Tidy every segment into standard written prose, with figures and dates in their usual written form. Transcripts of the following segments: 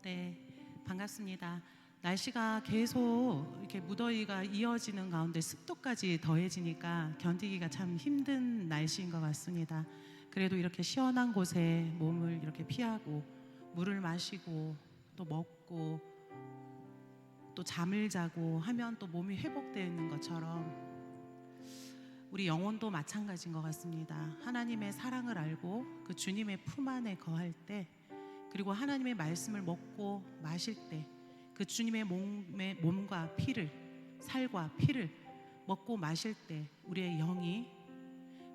네, 반갑습니다. 날씨가 계속 이렇게 무더위가 이어지는 가운데 습도까지 더해지니까 견디기가 참 힘든 날씨인 것 같습니다. 그래도 이렇게 시원한 곳에 몸을 이렇게 피하고 물을 마시고 또 먹고 또 잠을 자고 하면 또 몸이 회복되는 것처럼 우리 영혼도 마찬가지인 것 같습니다. 하나님의 사랑을 알고 그 주님의 품 안에 거할 때, 그리고 하나님의 말씀을 먹고 마실 때, 그 주님의 몸과 피를, 살과 피를 먹고 마실 때 우리의 영이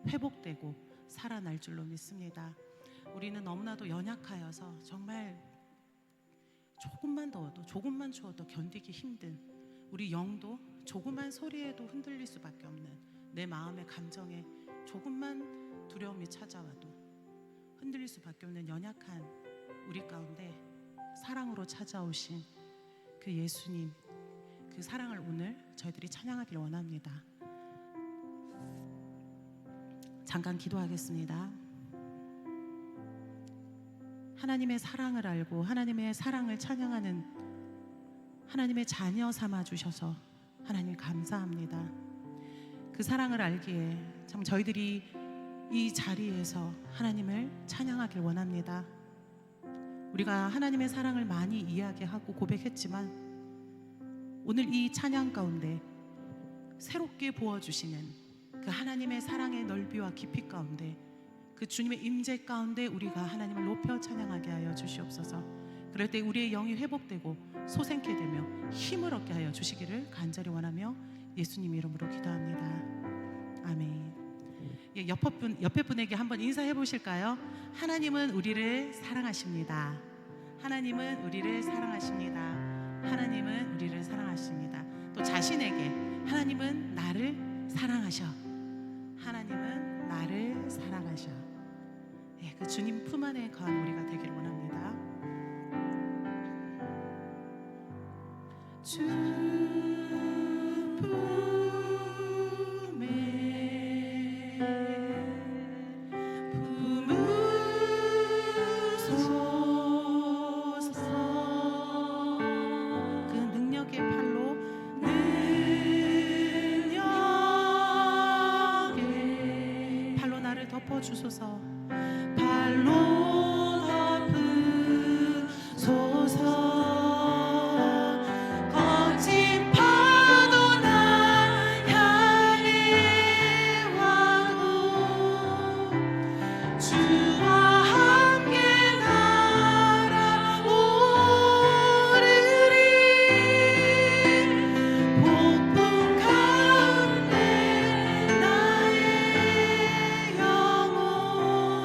회복되고 살아날 줄로 믿습니다. 우리는 너무나도 연약하여서 정말 조금만 더워도, 조금만 추워도 견디기 힘든 우리 영도 조그만 소리에도 흔들릴 수밖에 없는, 내 마음의 감정에 조금만 두려움이 찾아와도 흔들릴 수밖에 없는 연약한 우리 가운데 사랑으로 찾아오신 그 예수님, 그 사랑을 오늘 저희들이 찬양하길 원합니다. 잠깐 기도하겠습니다. 하나님의 사랑을 알고 하나님의 사랑을 찬양하는 하나님의 자녀 삼아 주셔서 하나님 감사합니다. 그 사랑을 알기에 참 저희들이 이 자리에서 하나님을 찬양하길 원합니다. 우리가 하나님의 사랑을 많이 이야기하고 고백했지만 오늘 이 찬양 가운데 새롭게 부어주시는 그 하나님의 사랑의 넓이와 깊이 가운데, 그 주님의 임재 가운데 우리가 하나님을 높여 찬양하게 하여 주시옵소서. 그럴 때 우리의 영이 회복되고 솟게 되며 힘을 얻게 하여 주시기를 간절히 원하며 예수님 이름으로 기도합니다. 아멘. 예, 옆에 분에게 한번 인사해 보실까요? 하나님은 우리를 사랑하십니다. 하나님은 우리를 사랑하십니다. 하나님은 우리를 사랑하십니다. 또 자신에게 하나님은 나를 사랑하셔. 하나님은 나를 사랑하셔. 예, 그 주님 품 안에 거한 우리가 되기를 원합니다. 주 품에 품으소서. 그 능력의 팔로 주소서. 발로 덮으소서. 거친 파도 날 향해 와도 주와 함께 날아오르리. 폭풍 가운데 나의 영혼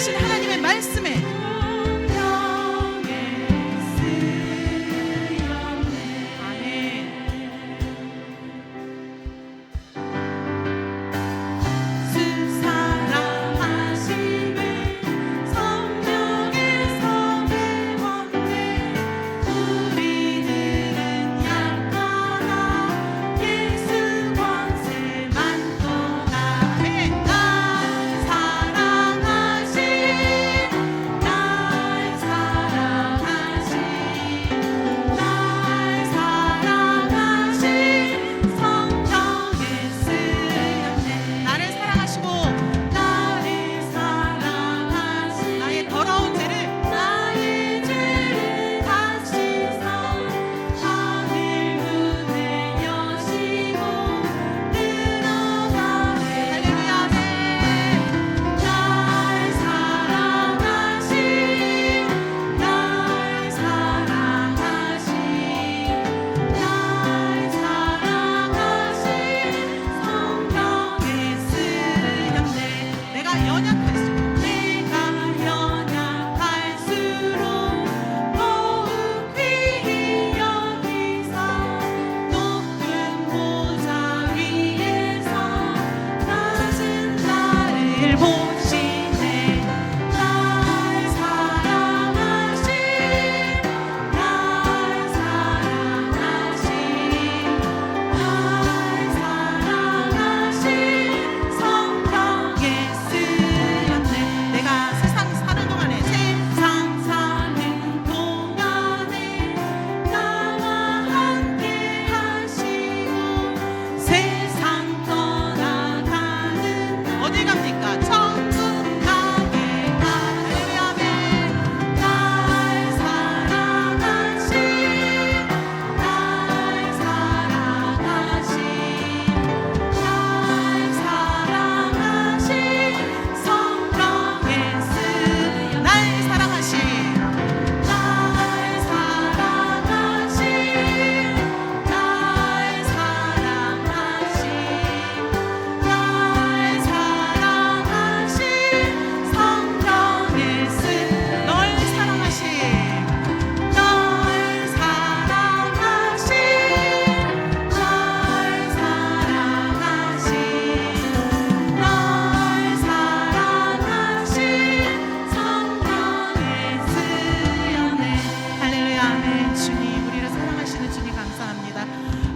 살아계신 하나님의 말씀에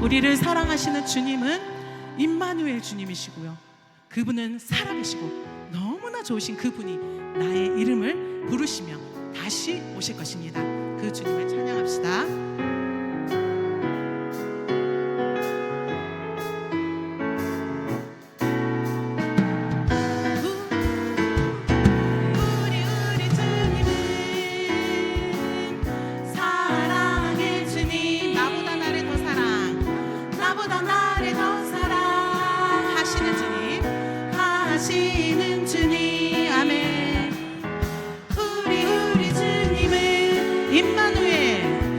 우리를 사랑하시는 주님은 임마누엘 주님이시고요, 그분은 살아계시고 너무나 좋으신 그분이 나의 이름을 부르시며 다시 오실 것입니다. 그 주님을 찬양합시다. 하시는 주님, 아멘. 우리 주님은 임마누엘의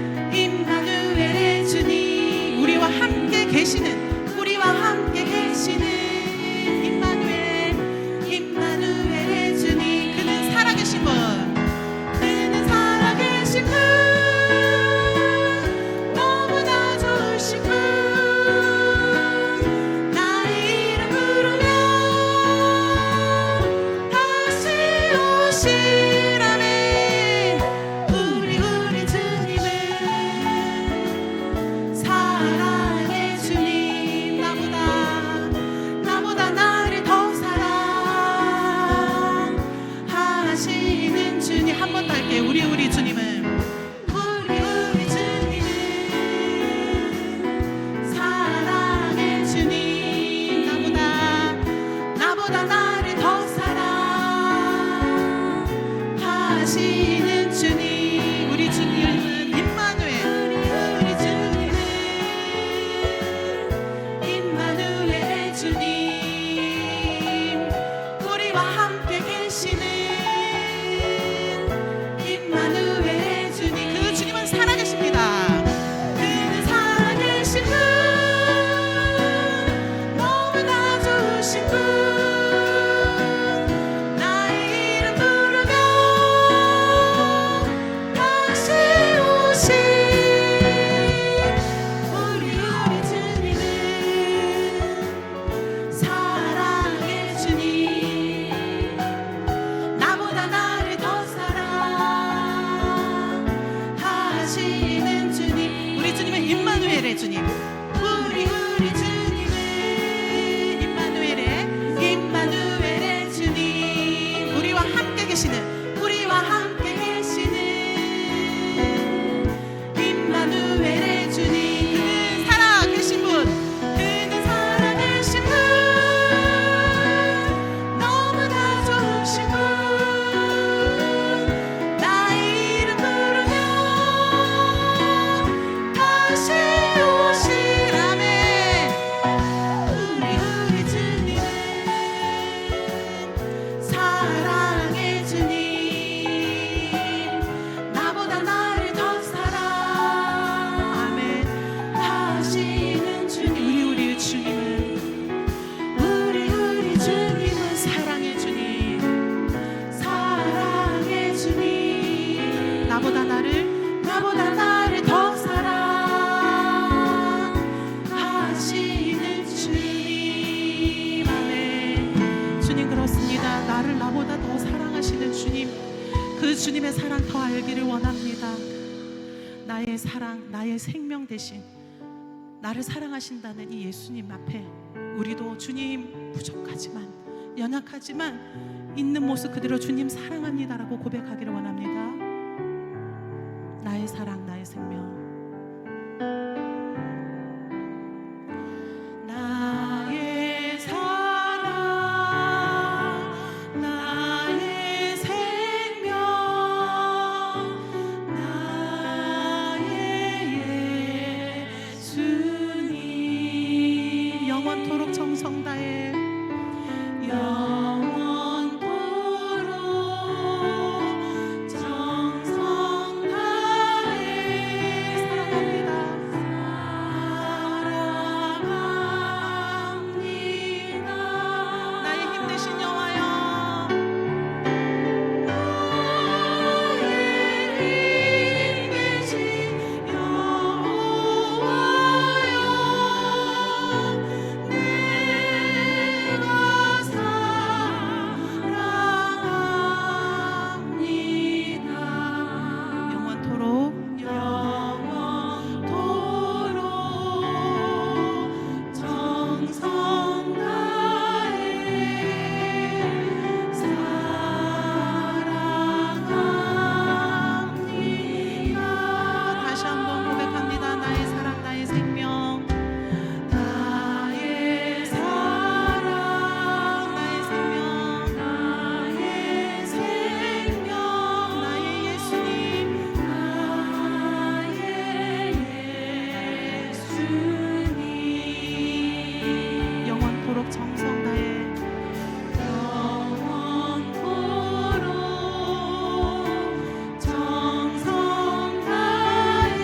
주님, 우리와 함께 계시는 임마누엘의 주님. 그는 살아계신 분, 너무나 좋으신 분. 우리 주님은 사랑의 주님, 나보다 나를 더 사랑하시는 주님. 우리 주님은 임마누엘의 주님, 우리와 함께 계시는 임마누엘의 주님. 그 주님은 살아계십니다. 그는 살아계신 분, 너무나 좋으신 분. 나의 이름 부르며 계시는, 우리와 함께 계시는 임마누엘의 주님. 그는 살아계신 분, 그는 살아계신 분, 너무나 좋으신 분. 나의 이름 부르면 다시 오시라네. 우리 주님은 사랑의 주님, 나보다 나를 더 사랑 아멘 하시는 주님. 우리 주님은, 우리 주님은 사랑의 주님, 사랑의 주님, 나보다 나를 더 사랑하시는 주님. 아멘. 주님 그렇습니다. 나보다 더 사랑하시는 주님, 그 주님의 사랑 더 알기를 원합니다. 나의 사랑, 나의 생명 대신 나를 사랑하신다는 이 예수님 앞에 우리도 주님 부족하지만, 연약하지만 있는 모습 그대로 주님 사랑합니다라고 고백하기를 원합니다. 나의 사랑, 나의 생명. 나의 사랑, 나의 생명, 나의 예수님. 영원토록 정성 다해, 영원토록 정성 다해 사랑합니다. 나의 힘 되신 여호와여, 나의 힘 되신 여호와여, 내가 사랑합니다. 영원토록 정성 다해 사랑합니다. 다시 한번 고백합니다. 나의 사랑, 나의 생명, 나의 사랑, 나의 생명, 나의 생명, 나의 예수님, 나의 예수님. 영원토록 정성 다해, 영원토록 정성 다해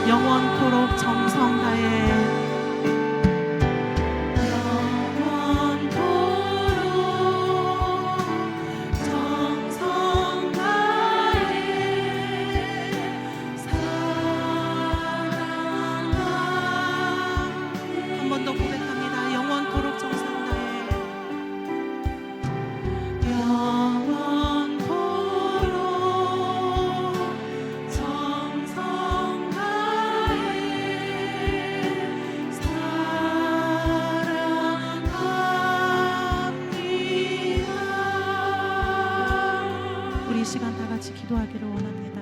영원토록 정성 다해, 영원토록 정성 다해 사랑합니다. 한 번 더 고백합니다. 영원토록 정성 다해, 영원토록 정성 다해 사랑합니다. 우리 이 시간 다 같이 기도하기를 원합니다.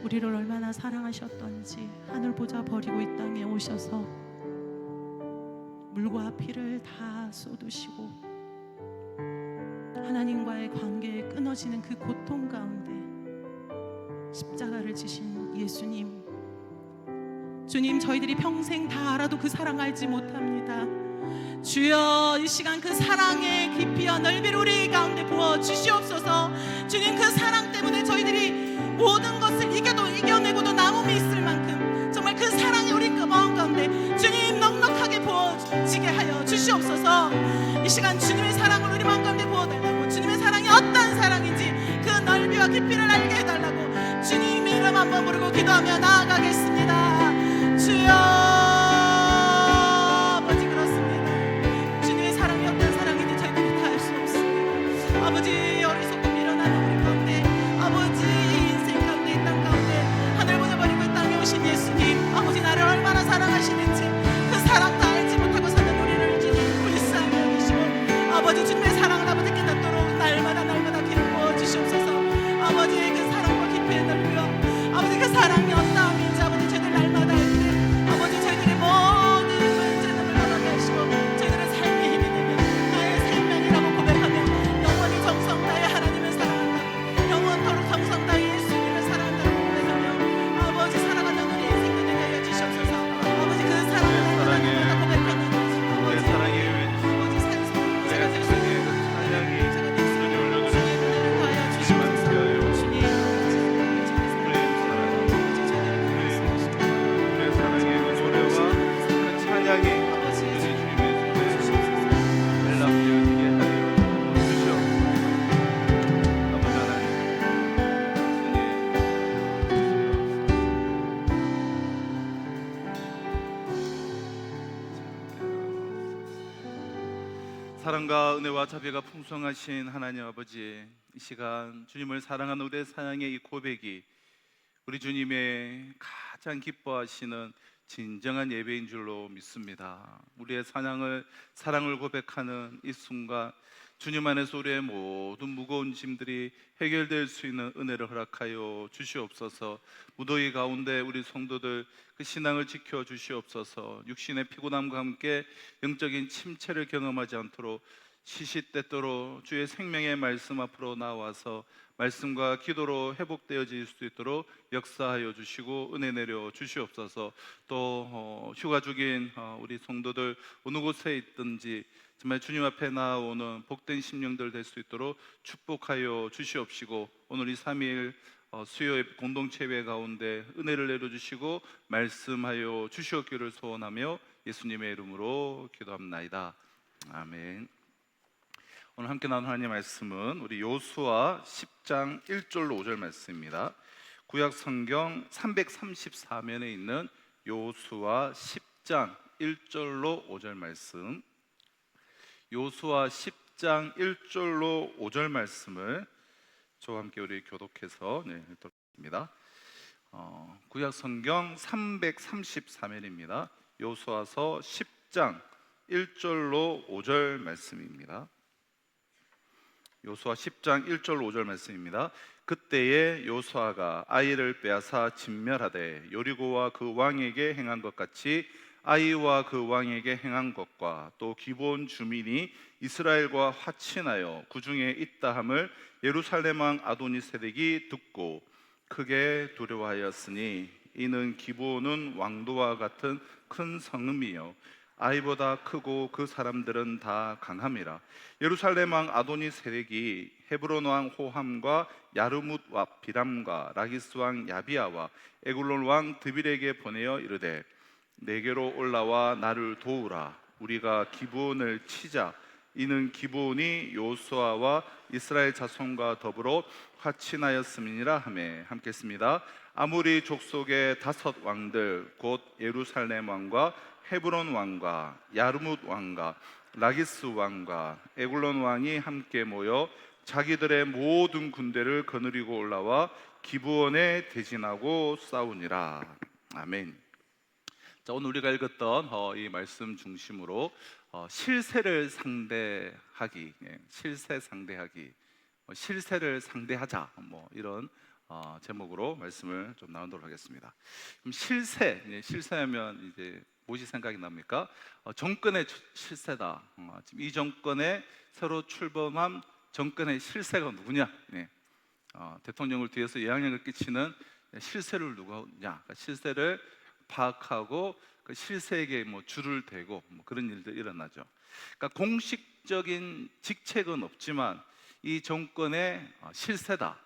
우리를 얼마나 사랑하셨던지 하늘 보좌 버리고 이 땅에 오셔서 물과 피를 다 쏟으시고 하나님과의 관계에 끊어지는 그 고통 가운데 십자가를 지신 예수님, 주님, 저희들이 평생 다 알아도 그 사랑 알지 못합니다. 주여, 이 시간 그 사랑의 깊이와 넓이를 우리 가운데 부어 주시옵소서. 주님, 그 사랑 때문에 저희들이 모든 것을 이겨내고도 남음이 있을 만큼 정말 그 사랑이 우리 마음 가운데 주님 넉넉하게 부어지게 하여 주시옵소서. 이 시간 주님의 사랑을 우리 마음 가운데 부어달라고, 주님의 사랑이 어떤 사랑인지 그 넓이와 깊이를 알게 해달라고 주님의 이름 한번 부르고 기도하며 나아가겠습니다. 주여, 아버지, 어리석고 미련한 우리 가운데, 아버지 인생 가운데, 이 땅 가운데 하늘 보내버리고 이 땅에 오신 예수님, 아버지 나를 얼마나 사랑하시는지 그 사랑도 알지 못하고 사는 우리를 주님 불쌍히 여기시고 아버지 주님의 사랑을 아버지 깨닫도록 날마다 기름 부어주시옵소서. 아버지 그 사랑과 깊이의 넓이와 아버지 그 사랑이 어떠함인지 아버지 저희들 날마다 알때 아버지 저희들의 모든 문제들을 나가게 하시고 저희들의 삶의 힘이 되며 나의 생명이라고 고백하며 정성 다해 하나님을 사랑한다, 영원토록 정성 다해 예수님을 사랑한다고 고백하며 아버지 살아가는 우리 인생 되게 하여 주시옵소서. 아버지 그 사랑을 날마다 고백하는 아버지 사랑의 아버지 산소 제가 될 수 있는 그 찬양이 제가 될 수 있는 은혜를 더하여 주시옵소서. 주님, 우리의 사랑의 노래와 그 찬양이 사랑과 은혜와 자비가 풍성하신 하나님 아버지, 이 시간 주님을 사랑하는 우리의 사랑의 이 고백이 우리 주님의 가장 기뻐하시는 진정한 예배인 줄로 믿습니다. 우리의 사랑을 고백하는 이 순간 주님 안에서 우리의 모든 무거운 짐들이 해결될 수 있는 은혜를 허락하여 주시옵소서. 무더위 가운데 우리 성도들 그 신앙을 지켜 주시옵소서. 육신의 피곤함과 함께 영적인 침체를 경험하지 않도록 시시때때로 주의 생명의 말씀 앞으로 나와서 말씀과 기도로 회복되어질 수 있도록 역사하여 주시고 은혜 내려 주시옵소서. 또 휴가 중인 우리 성도들 어느 곳에 있든지 정말 주님 앞에 나오는 복된 심령들 될 수 있도록 축복하여 주시옵시고 오늘 이 3일 수요 공동체 예배 가운데 은혜를 내려주시고 말씀하여 주시옵기를 소원하며 예수님의 이름으로 기도합나이다. 아멘. 오늘 함께 나눈 하나님의 말씀은 우리 요수아 10장 1절로 5절 말씀입니다. 구약 성경 334면에 있는 요수아 10장 1절로 5절 말씀, 요수아 10장 1절로 5절 말씀을 저와 함께 우리 교독해서 읽도록 하겠습니다. 구약 성경 334면입니다. 요수아서 10장 1절로 5절 말씀입니다. 요수아 10장 1절 5절 말씀입니다. 그때에 요수아가 아이를 빼앗아 진멸하되 여리고와 그 왕에게 행한 것 같이 아이와 그 왕에게 행한 것과 또 기브온 주민이 이스라엘과 화친하여 그 중에 있다함을 예루살렘 왕 아도니세덱이 듣고 크게 두려워하였으니 이는 기브온은 왕도와 같은 큰 성읍이요 아이보다 크고 그 사람들은 다 강함이라. 예루살렘 왕 아도니세덱이 헤브론 왕 호함과 야르뭇 왕 비람과 라기스 왕 야비아와 에글론 왕 드빌에게 보내어 이르되 내게로 올라와 나를 도우라. 우리가 기브온을 치자. 이는 기브온이 요수아와 이스라엘 자손과 더불어 화친하였음이니라 하매. 함께 했습니다. 아무리 족속의 5 왕들 곧 예루살렘 왕과 헤브론 왕과 야르뭇 왕과 라기스 왕과 에글론 왕이 함께 모여 자기들의 모든 군대를 거느리고 올라와 기브온에 대진하고 싸우니라. 아멘. 자, 오늘 우리가 읽었던 이 말씀 중심으로 실세를 상대하기, 실세를 상대하자, 이런 제목으로 말씀을 좀 나누도록 하겠습니다. 그럼 실세하면 이제 무엇이 생각이 납니까? 정권의 실세다. 지금 이 정권에 새로 출범한 정권의 실세가 누구냐? 대통령을 뒤에서 영향력을 끼치는 실세를 누구냐? 그러니까 실세를 파악하고 그 실세에게 뭐 줄을 대고 뭐 그런 일들이 일어나죠. 그러니까 공식적인 직책은 없지만 이 정권의 실세다.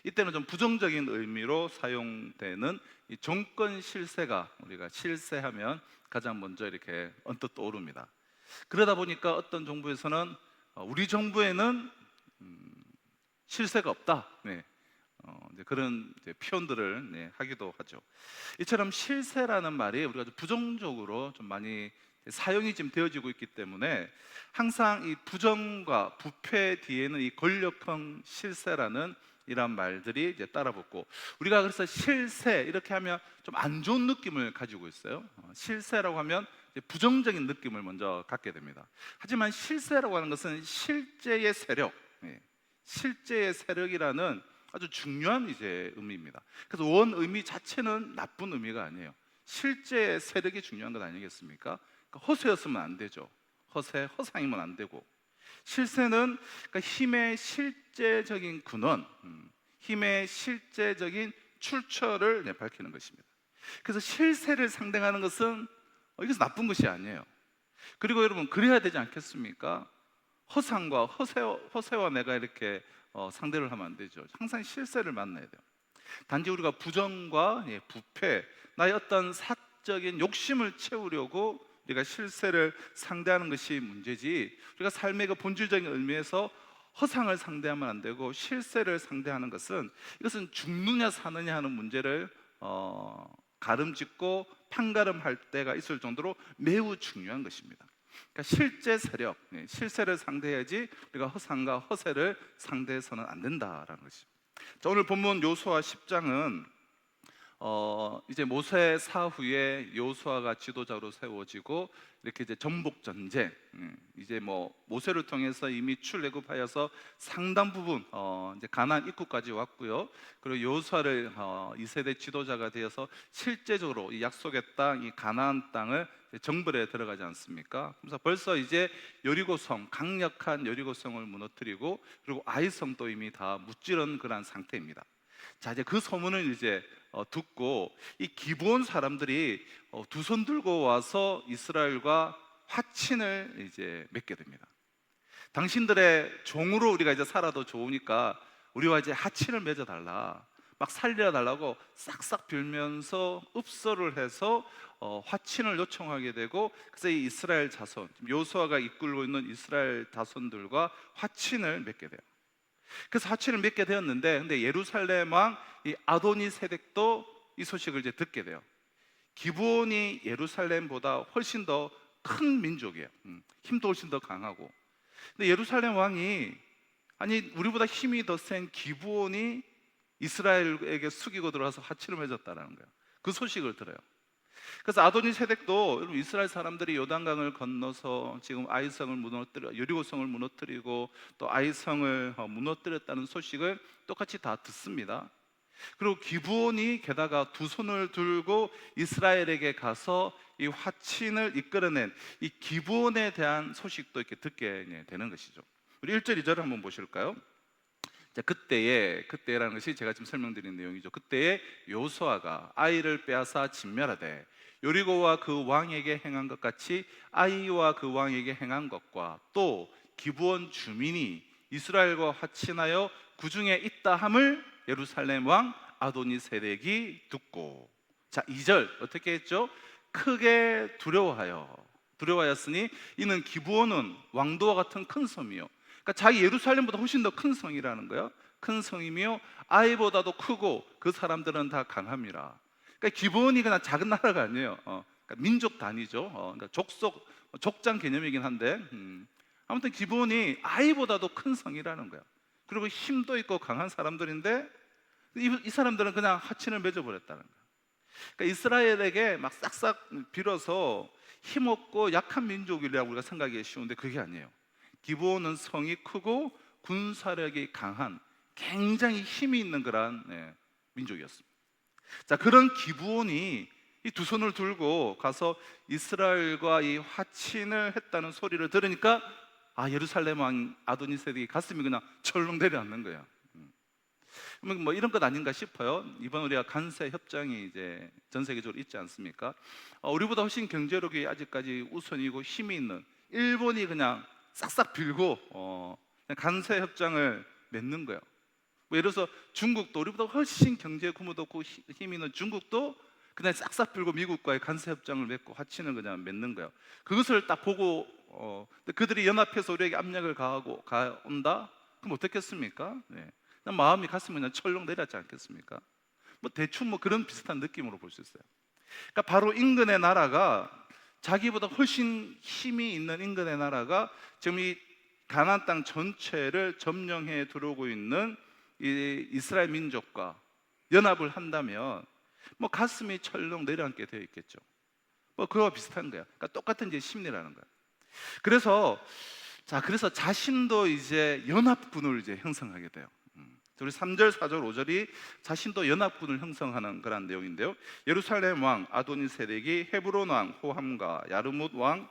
이때는 좀 부정적인 의미로 사용되는 이 정권 실세가, 우리가 실세하면 가장 먼저 이렇게 언뜻 떠오릅니다. 그러다 보니까 어떤 정부에서는 우리 정부에는 실세가 없다. 네. 이제 그런 이제 표현들을 하기도 하죠. 이처럼 실세라는 말이 우리가 좀 부정적으로 좀 많이 사용이 지금 되어지고 있기 때문에 항상 이 부정과 부패 뒤에는 이 권력형 실세라는 이런 말들이 이제 따라붙고, 우리가 그래서 실세 이렇게 하면 좀 안 좋은 느낌을 가지고 있어요. 실세라고 하면 이제 부정적인 느낌을 먼저 갖게 됩니다. 하지만 실세라고 하는 것은 실제의 세력, 실제의 세력이라는 아주 중요한 이제 의미입니다. 그래서 원 의미 자체는 나쁜 의미가 아니에요. 실제 세력이 중요한 것 아니겠습니까? 그러니까 허세였으면 안 되죠. 허상이면 안 되고, 실세는 그러니까 힘의 실제적인 근원, 힘의 실제적인 출처를 밝히는 것입니다. 그래서 실세를 상대하는 것은 이것은 나쁜 것이 아니에요. 그리고 여러분, 그래야 되지 않겠습니까? 허상과 허세와 내가 이렇게 상대를 하면 안 되죠. 항상 실세를 만나야 돼요. 단지 우리가 부정과 부패, 나의 어떤 사적인 욕심을 채우려고 우리가 실세를 상대하는 것이 문제지, 우리가 삶의 그 본질적인 의미에서 허상을 상대하면 안 되고 실세를 상대하는 것은, 이것은 죽느냐 사느냐 하는 문제를 가름짓고 판가름할 때가 있을 정도로 매우 중요한 것입니다. 그러니까 실제 세력, 실세를 상대해야지 우리가 허상과 허세를 상대해서는 안 된다라는 것이죠. 자, 오늘 본문 여호수아 10장은 이제 모세 사후에 여호수아가 지도자로 세워지고 이렇게 이제 전복 전쟁, 이제 뭐 모세를 통해서 이미 출애굽하여서 상당 부분 이제 가나안 입구까지 왔고요. 그리고 여호수아를 2세대 지도자가 되어서 실제적으로 이 약속의 땅, 이 가나안 땅을 정벌에 들어가지 않습니까? 그래서 벌써 이제 여리고성, 강력한 여리고성을 무너뜨리고, 그리고 아이성도 이미 다 무찌른 그런 상태입니다. 자, 이제 그 소문을 이제 듣고 이 기브온 사람들이 두 손 들고 와서 이스라엘과 화친을 이제 맺게 됩니다. 당신들의 종으로 우리가 이제 살아도 좋으니까 우리와 이제 화친을 맺어달라, 막 살려 달라고 싹싹 빌면서 읍설을 해서 화친을 요청하게 되고, 그래서 이 이스라엘 자손, 여호수아가 이끌고 있는 이스라엘 자손들과 화친을 맺게 돼요. 그래서 화친을 맺게 되었는데, 근데 예루살렘 왕 이 아도니 세덱도 이 소식을 이제 듣게 돼요. 기브온이 예루살렘보다 훨씬 더 큰 민족이에요. 힘도 훨씬 더 강하고. 근데 예루살렘 왕이, 아니 우리보다 힘이 더 센 기브온이 이스라엘에게 숙이고 들어와서 화친을 맺었다라는 거예요. 그 소식을 들어요. 그래서 아도니 세덱도, 여러분 이스라엘 사람들이 요단강을 건너서 지금 아이성을 무너뜨려, 여리고성을 무너뜨리고 또 아이성을 무너뜨렸다는 소식을 똑같이 다 듣습니다. 그리고 기브온이 게다가 두 손을 들고 이스라엘에게 가서 이 화친을 이끌어낸 이 기브온에 대한 소식도 이렇게 듣게 되는 것이죠. 우리 1절 2절을 한번 보실까요? 자, 그때라는 것이 제가 지금 설명드린 내용이죠. 그때에 여호수아가 아이를 빼앗아 진멸하되 여리고와 그 왕에게 행한 것 같이 아이와 그 왕에게 행한 것과 또 기브온 주민이 이스라엘과 화친하여 그 중에 있다 함을 예루살렘 왕 아도니 세덱이 듣고, 자 2절 어떻게 했죠? 크게 두려워하였으니 이는 기브온은 왕도와 같은 큰 섬이요, 그러니까 자기 예루살렘보다 훨씬 더 큰 성이라는 거예요. 큰 성이며 아이보다도 크고 그 사람들은 다 강함이라. 그러니까 기브온이 그냥 작은 나라가 아니에요. 그러니까 민족 단위죠. 그러니까 족장 개념이긴 한데, 아무튼 기브온이 아이보다도 큰 성이라는 거예요. 그리고 힘도 있고 강한 사람들인데 이 사람들은 그냥 화친을 맺어버렸다는 거예요. 그러니까 이스라엘에게 막 싹싹 빌어서 힘없고 약한 민족이라고 우리가 생각하기 쉬운데 그게 아니에요. 기브온은 성이 크고 군사력이 강한 굉장히 힘이 있는 그런 민족이었습니다. 자, 그런 기브온이 이 두 손을 들고 가서 이스라엘과 이 화친을 했다는 소리를 들으니까 예루살렘 왕 아도니세덱이 가슴이 그냥 철렁 내려앉는 거예요. 뭐 이런 것 아닌가 싶어요. 이번 우리가 관세 협정이 이제 전 세계적으로 있지 않습니까? 우리보다 훨씬 경제력이 아직까지 우선이고 힘이 있는 일본이 그냥 싹싹 빌고 그냥 관세 협정을 맺는 거예요. 뭐 예를 들어서 중국도 우리보다 훨씬 경제 규모도 없고 힘이 있는 중국도 그냥 싹싹 빌고 미국과의 관세 협정을 맺고 화친을 그냥 맺는 거예요. 그것을 딱 보고 그들이 연합해서 우리에게 압력을 가온다? 그럼 어떻겠습니까? 네. 그냥 마음이 가슴이 그냥 철렁 내렸지 않겠습니까? 뭐 대충 뭐 그런 비슷한 느낌으로 볼 수 있어요. 그러니까 바로 인근의 나라가 자기보다 훨씬 힘이 있는 인근의 나라가 지금 이 가나안 땅 전체를 점령해 들어오고 있는 이 이스라엘 민족과 연합을 한다면 뭐 가슴이 철렁 내려앉게 되어 있겠죠. 뭐 그거와 비슷한 거야. 그러니까 똑같은 이제 심리라는 거야. 그래서 자신도 이제 연합군을 이제 형성하게 돼요. 우리 3절, 4절, 5절이 자신도 연합군을 형성하는 그런 내용인데요. 예루살렘 왕 아도니세덱이 헤브론 왕 호함과 야르뭇 왕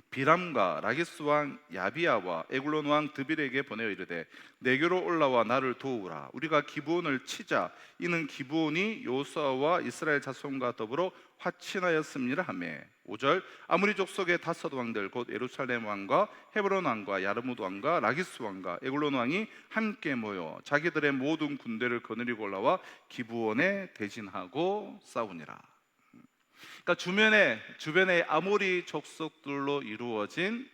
비람과 라기스 왕 야비야와 에글론 왕 드빌에게 보내어 이르되 내게로 올라와 나를 도우라. 우리가 기브온을 치자. 이는 기브온이 요수아와 이스라엘 자손과 더불어 화친하였음니라 하매. 5절 아무리 족속의 5 왕들 곧 예루살렘 왕과 헤브론 왕과 야르뭇 왕과 라기스 왕과 에글론 왕이 함께 모여 자기들의 모든 군대를 거느리고 올라와 기브온에 대진하고 싸우니라. 그러니까 주변에 아모리 족속들로 이루어진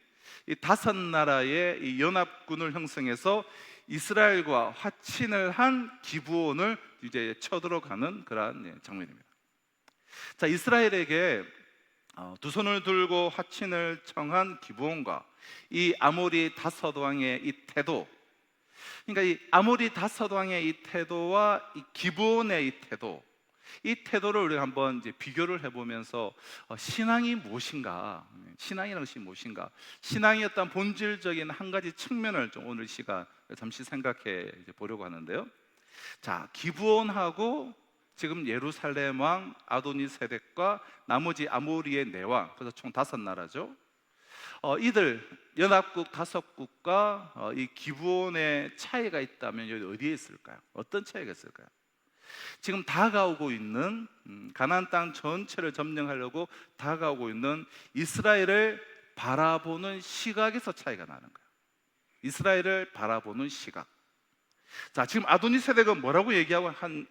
이 5나라의 이 연합군을 형성해서 이스라엘과 화친을 한 기브온을 이제 쳐들어가는 그러한 장면입니다. 자, 이스라엘에게 2손을 들고 화친을 청한 기브온과 이 아모리 5왕의 이 태도, 그러니까 이 아모리 5왕의 이 태도와 이 기브온의 이 태도, 이 태도를 우리가 한번 이제 비교를 해보면서 신앙이 무엇인가, 신앙이라는 것이 무엇인가, 신앙의 어떤 본질적인 한 가지 측면을 좀 오늘 시간 잠시 생각해 보려고 하는데요. 자, 기브온하고 지금 예루살렘 왕 아도니세덱과 나머지 아모리의 4왕, 그래서 총 5나라죠. 이들 연합국 5국과 이 기브온의 차이가 있다면 여기 어디에 있을까요? 어떤 차이가 있을까요? 지금 다가오고 있는 가나안 땅 전체를 점령하려고 다가오고 있는 이스라엘을 바라보는 시각에서 차이가 나는 거예요. 이스라엘을 바라보는 시각. 자, 지금 아도니세덱은 뭐라고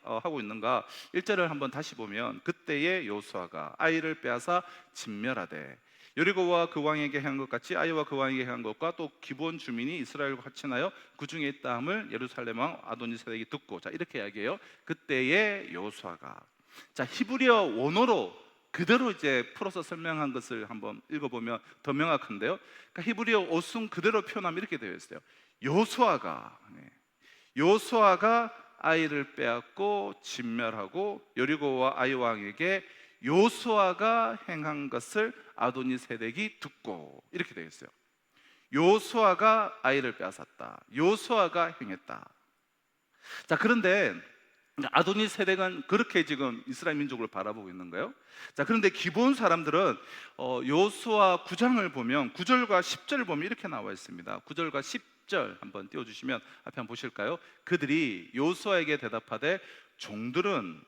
하고 있는가? 1절을 한번 다시 보면 그때의 요수아가 아이를 빼앗아 진멸하되 여리고와 그 왕에게 행한 것 같이 아이와 그 왕에게 행한 것과 또 기브온 주민이 이스라엘과 화친하여 그 중에 있다 함을 예루살렘 왕 아도니세덱이 듣고, 자, 이렇게 이야기해요. 그때의 요수아가. 자, 히브리어 원어로 그대로 이제 풀어서 설명한 것을 한번 읽어보면 더 명확한데요. 그러니까 히브리어 어순 그대로 표현하면 이렇게 되어 있어요. 요수아가 아이를 빼앗고 진멸하고 여리고와 아이 왕에게 요수아가 행한 것을 아도니세덱이 듣고, 이렇게 되어 있어요. 요수아가 아이를 빼앗았다. 요수아가 행했다. 자, 그런데 아도니세덱은 그렇게 지금 이스라엘 민족을 바라보고 있는 거예요. 자, 그런데 기본 사람들은 요수아 9장을 보면 9절과 10절을 보면 이렇게 나와 있습니다. 9절과 10절 한번 띄워주시면 앞에 한번 보실까요? 그들이 요수아에게 대답하되 종들은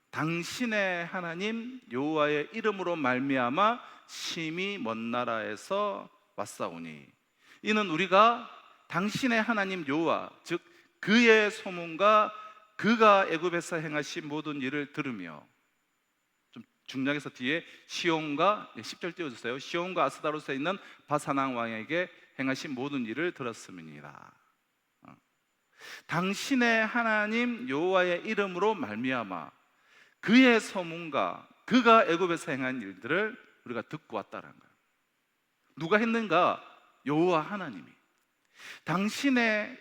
당신의 하나님 여호와의 이름으로 말미암아 심히 먼 나라에서 왔사오니 이는 우리가 당신의 하나님 여호와 즉 그의 소문과 그가 애굽에서 행하신 모든 일을 들으며, 좀 중략에서 뒤에 시온과 10절 띄워주세요. 시온과 아스다롯에 있는 바사낭 왕에게 행하신 모든 일을 들었음이니라. 당신의 하나님 여호와의 이름으로 말미암아 그의 소문과 그가 애굽에서 행한 일들을 우리가 듣고 왔다는 거예요. 누가 했는가? 여호와 하나님이. 당신의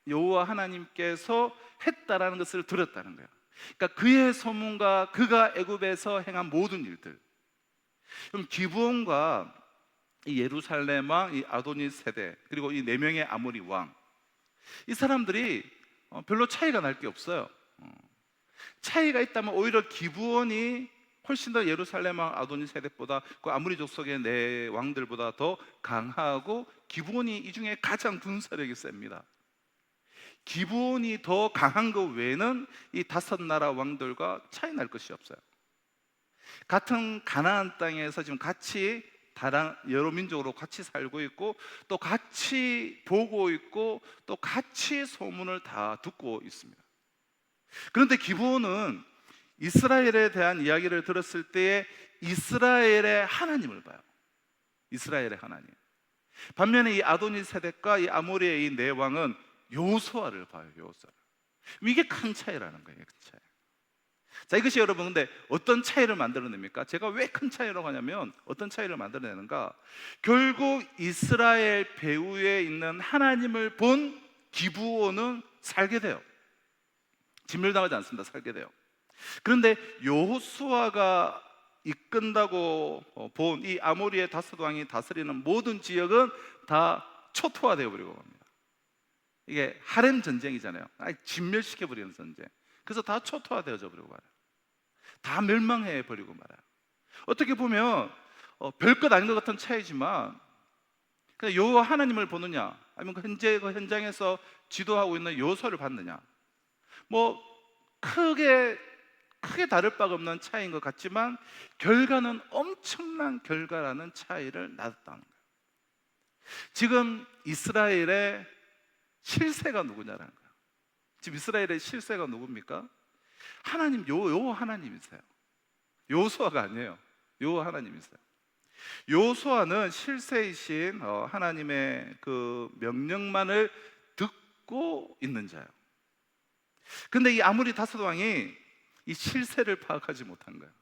여호와 하나님께서 했다라는 것을 들었다는 거예요. 그러니까 그의 소문과 그가 애굽에서 행한 모든 일들. 그럼 기브온과 이 예루살렘 왕, 이 아도니세덱, 그리고 이 4명의 아모리 왕, 이 사람들이 별로 차이가 날 게 없어요. 차이가 있다면 오히려 기브온이 훨씬 더 예루살렘 왕 아도니세덱보다 그 아모리 족속의 4왕들보다 더 강하고 기브온이 이 중에 가장 군사력이 셉니다. 기브온이 더 강한 것 외에는 이 다섯 나라 왕들과 차이 날 것이 없어요. 같은 가나안 땅에서 지금 같이 다른 여러 민족으로 같이 살고 있고, 또 같이 보고 있고, 또 같이 소문을 다 듣고 있습니다. 그런데 기브온은 이스라엘에 대한 이야기를 들었을 때에 이스라엘의 하나님을 봐요. 이스라엘의 하나님. 반면에 이 아도니세덱과 이 아모리의 이 네 왕은 여호수아를 봐요. 여호수아. 이게 큰 차이라는 거예요. 큰 차이. 자, 이것이 여러분 근데 어떤 차이를 만들어냅니까? 제가 왜 큰 차이라고 하냐면, 어떤 차이를 만들어내는가? 결국 이스라엘 배후에 있는 하나님을 본 기브온은 살게 돼요. 진멸당하지 않습니다. 살게 돼요. 그런데 여호수아가 이끈다고 본 이 아모리의 다섯 왕이 다스리는 모든 지역은 다 초토화되어 버리고 맙니다. 이게 하렘 전쟁이잖아요. 진멸시켜 버리는 전쟁. 그래서 다 초토화되어져 버리고 말아요. 다 멸망해 버리고 말아요. 어떻게 보면 별것 아닌 것 같은 차이지만, 그냥 여호와 하나님을 보느냐, 아니면 현재 그 현장에서 지도하고 있는 여호수아를 봤느냐, 뭐 크게 다를 바가 없는 차이인 것 같지만 결과는 엄청난 결과라는 차이를 낳았다는 거예요. 지금 이스라엘의 실세가 누구냐라는 거예요. 지금 이스라엘의 실세가 누굽니까? 하나님, 여호와 하나님이세요. 여호수아가 아니에요. 여호와 하나님이세요. 여호수아는 실세이신 하나님의 그 명령만을 듣고 있는 자예요. 근데 이 아모리 다섯 왕이 이 실세를 파악하지 못한 거예요.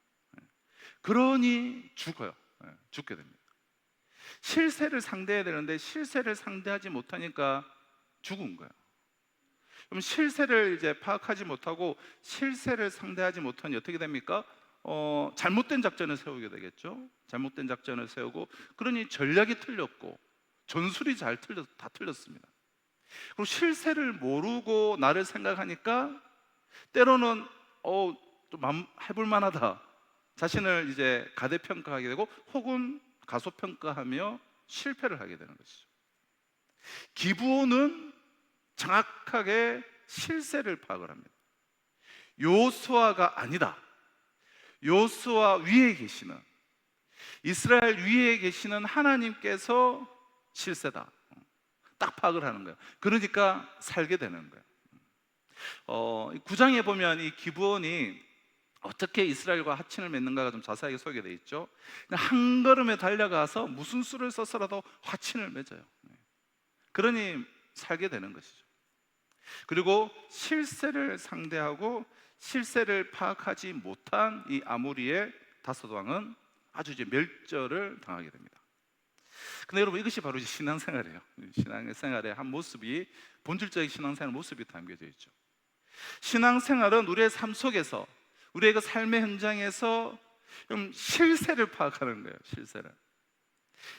그러니 죽어요. 죽게 됩니다. 실세를 상대해야 되는데 실세를 상대하지 못하니까 죽은 거예요. 그럼 실세를 이제 파악하지 못하고 실세를 상대하지 못하니 어떻게 됩니까? 잘못된 작전을 세우게 되겠죠. 잘못된 작전을 세우고, 그러니 전략이 틀렸고 전술이 다 틀렸습니다. 그리고 실세를 모르고 나를 생각하니까 때로는 좀 해볼 만하다, 자신을 이제 가대평가하게 되고, 혹은 가소평가하며 실패를 하게 되는 것이죠. 기브온은 정확하게 실세를 파악을 합니다. 여호수아가 아니다. 여호수아 위에 계시는, 이스라엘 위에 계시는 하나님께서 실세다, 딱 파악을 하는 거예요. 그러니까 살게 되는 거예요. 9장에 보면 이 기브온이 어떻게 이스라엘과 하친을 맺는가가 좀 자세하게 소개되어 있죠. 한 걸음에 달려가서 무슨 수를 써서라도 하친을 맺어요. 그러니 살게 되는 것이죠. 그리고 실세를 상대하고 실세를 파악하지 못한 이 아모리의 다섯 왕은 아주 이제 멸절을 당하게 됩니다. 근데 여러분, 이것이 바로 신앙생활이에요. 신앙생활의 한 모습이, 본질적인 신앙생활 모습이 담겨져 있죠. 신앙생활은 우리의 삶 속에서, 우리의 그 삶의 현장에서 좀 실세를 파악하는 거예요.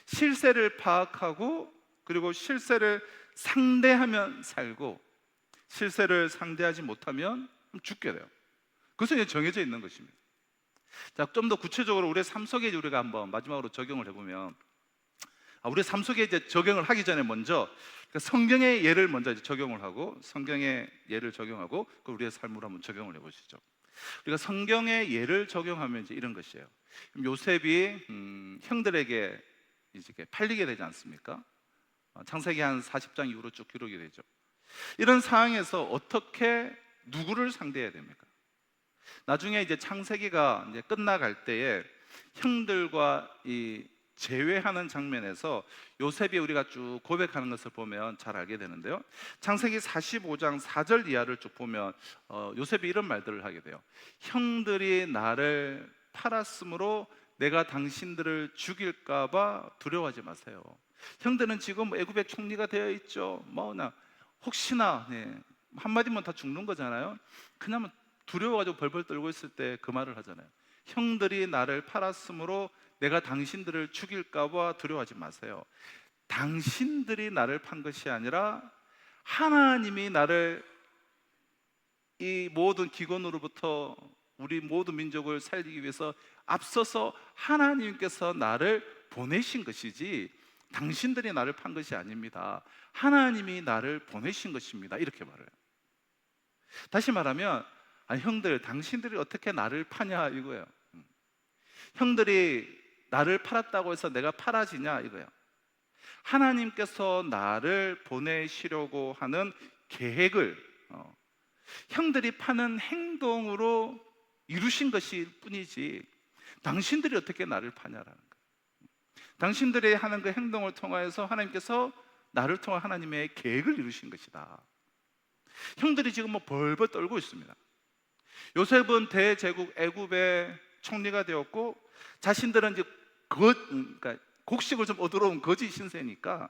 실세를 파악하고, 그리고 실세를 상대하면 살고, 실세를 상대하지 못하면 죽게 돼요. 그것은 정해져 있는 것입니다. 자, 좀 더 구체적으로 우리의 삶 속에 우리가 한번 마지막으로 적용을 해보면, 우리 삶 속에 이제 적용을 하기 전에 먼저 성경의 예를 먼저 이제 적용을 하고, 성경의 예를 적용하고 그 우리의 삶으로 한번 적용을 해보시죠. 우리가 성경의 예를 적용하면 이제 이런 것이에요. 요셉이 형들에게 이제 팔리게 되지 않습니까? 창세기 한 40장 이후로 쭉 기록이 되죠. 이런 상황에서 어떻게 누구를 상대해야 됩니까? 나중에 이제 창세기가 이제 끝나갈 때에 형들과 이 제외하는 장면에서 요셉이 우리가 쭉 고백하는 것을 보면 잘 알게 되는데요. 창세기 45장 4절 이하를 쭉 보면 요셉이 이런 말들을 하게 돼요. 형들이 나를 팔았으므로 내가 당신들을 죽일까 봐 두려워하지 마세요. 형들은 지금 애굽의 총리가 되어 있죠. 뭐나 혹시나 한마디면 다 죽는 거잖아요. 그냥 두려워가지고 벌벌 떨고 있을 때 그 말을 하잖아요. 형들이 나를 팔았으므로 내가 당신들을 죽일까 봐 두려워하지 마세요. 당신들이 나를 판 것이 아니라 하나님이 나를 이 모든 기근으로부터 우리 모든 민족을 살리기 위해서 앞서서 하나님께서 나를 보내신 것이지, 당신들이 나를 판 것이 아닙니다. 하나님이 나를 보내신 것입니다. 이렇게 말해요. 다시 말하면, 아니, 형들, 당신들이 어떻게 나를 파냐 이거예요. 형들이 나를 팔았다고 해서 내가 팔아지냐 이거예요. 하나님께서 나를 보내시려고 하는 계획을 형들이 파는 행동으로 이루신 것일 뿐이지, 당신들이 어떻게 나를 파냐라는 거예요. 당신들이 하는 그 행동을 통하여서 하나님께서 나를 통한 하나님의 계획을 이루신 것이다. 형들이 지금 뭐 벌벌 떨고 있습니다. 요셉은 대제국 애굽의 총리가 되었고, 자신들은 이제 그러니까 곡식을 좀 얻으러 온 거지 신세니까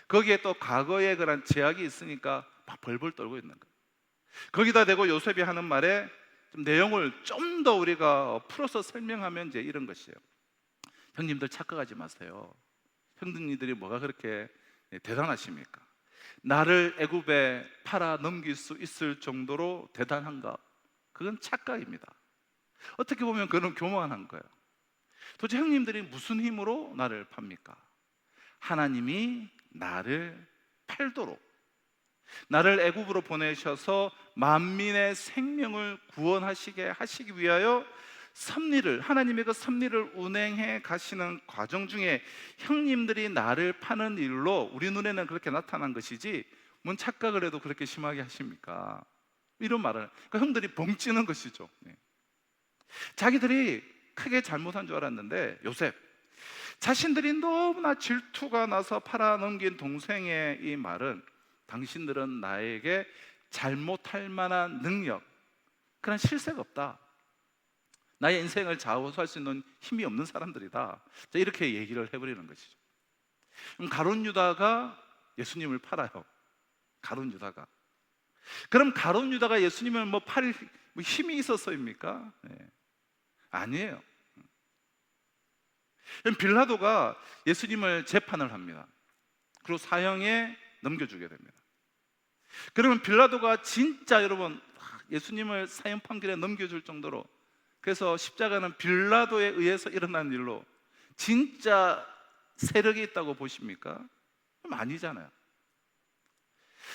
거기에 또 과거에 그런 제약이 있으니까 막 벌벌 떨고 있는 거예요. 거기다 대고 요셉이 하는 말에 좀 내용을 좀 더 우리가 풀어서 설명하면 이제 이런 것이에요. 형님들 착각하지 마세요. 형님들이 뭐가 그렇게 대단하십니까? 나를 애굽에 팔아 넘길 수 있을 정도로 대단한가? 그건 착각입니다. 어떻게 보면 그건 교만한 거예요. 도대체 형님들이 무슨 힘으로 나를 팝니까? 하나님이 나를 팔도록, 나를 애굽으로 보내셔서 만민의 생명을 구원하시게 하시기 위하여 섭리를, 하나님의 그 섭리를 운행해 가시는 과정 중에 형님들이 나를 파는 일로 우리 눈에는 그렇게 나타난 것이지, 뭔 착각을 해도 그렇게 심하게 하십니까? 이런 말을, 그러니까 형들이 벙찌는 것이죠. 자기들이 크게 잘못한 줄 알았는데, 요셉 자신들이 너무나 질투가 나서 팔아넘긴 동생의 이 말은, 당신들은 나에게 잘못할 만한 능력, 그런 실세가 없다, 나의 인생을 좌우할 수 있는 힘이 없는 사람들이다, 이렇게 얘기를 해버리는 것이죠. 가룟 유다가 예수님을 팔아요. 가룟 유다가. 그럼 가룟 유다가 예수님을 뭐 팔 힘이 있어서입니까? 아니에요. 빌라도가 예수님을 재판을 합니다. 그리고 사형에 넘겨주게 됩니다. 그러면 빌라도가 진짜 여러분 예수님을 사형 판결에 넘겨줄 정도로, 그래서 십자가는 빌라도에 의해서 일어난 일로 진짜 세력이 있다고 보십니까? 아니잖아요.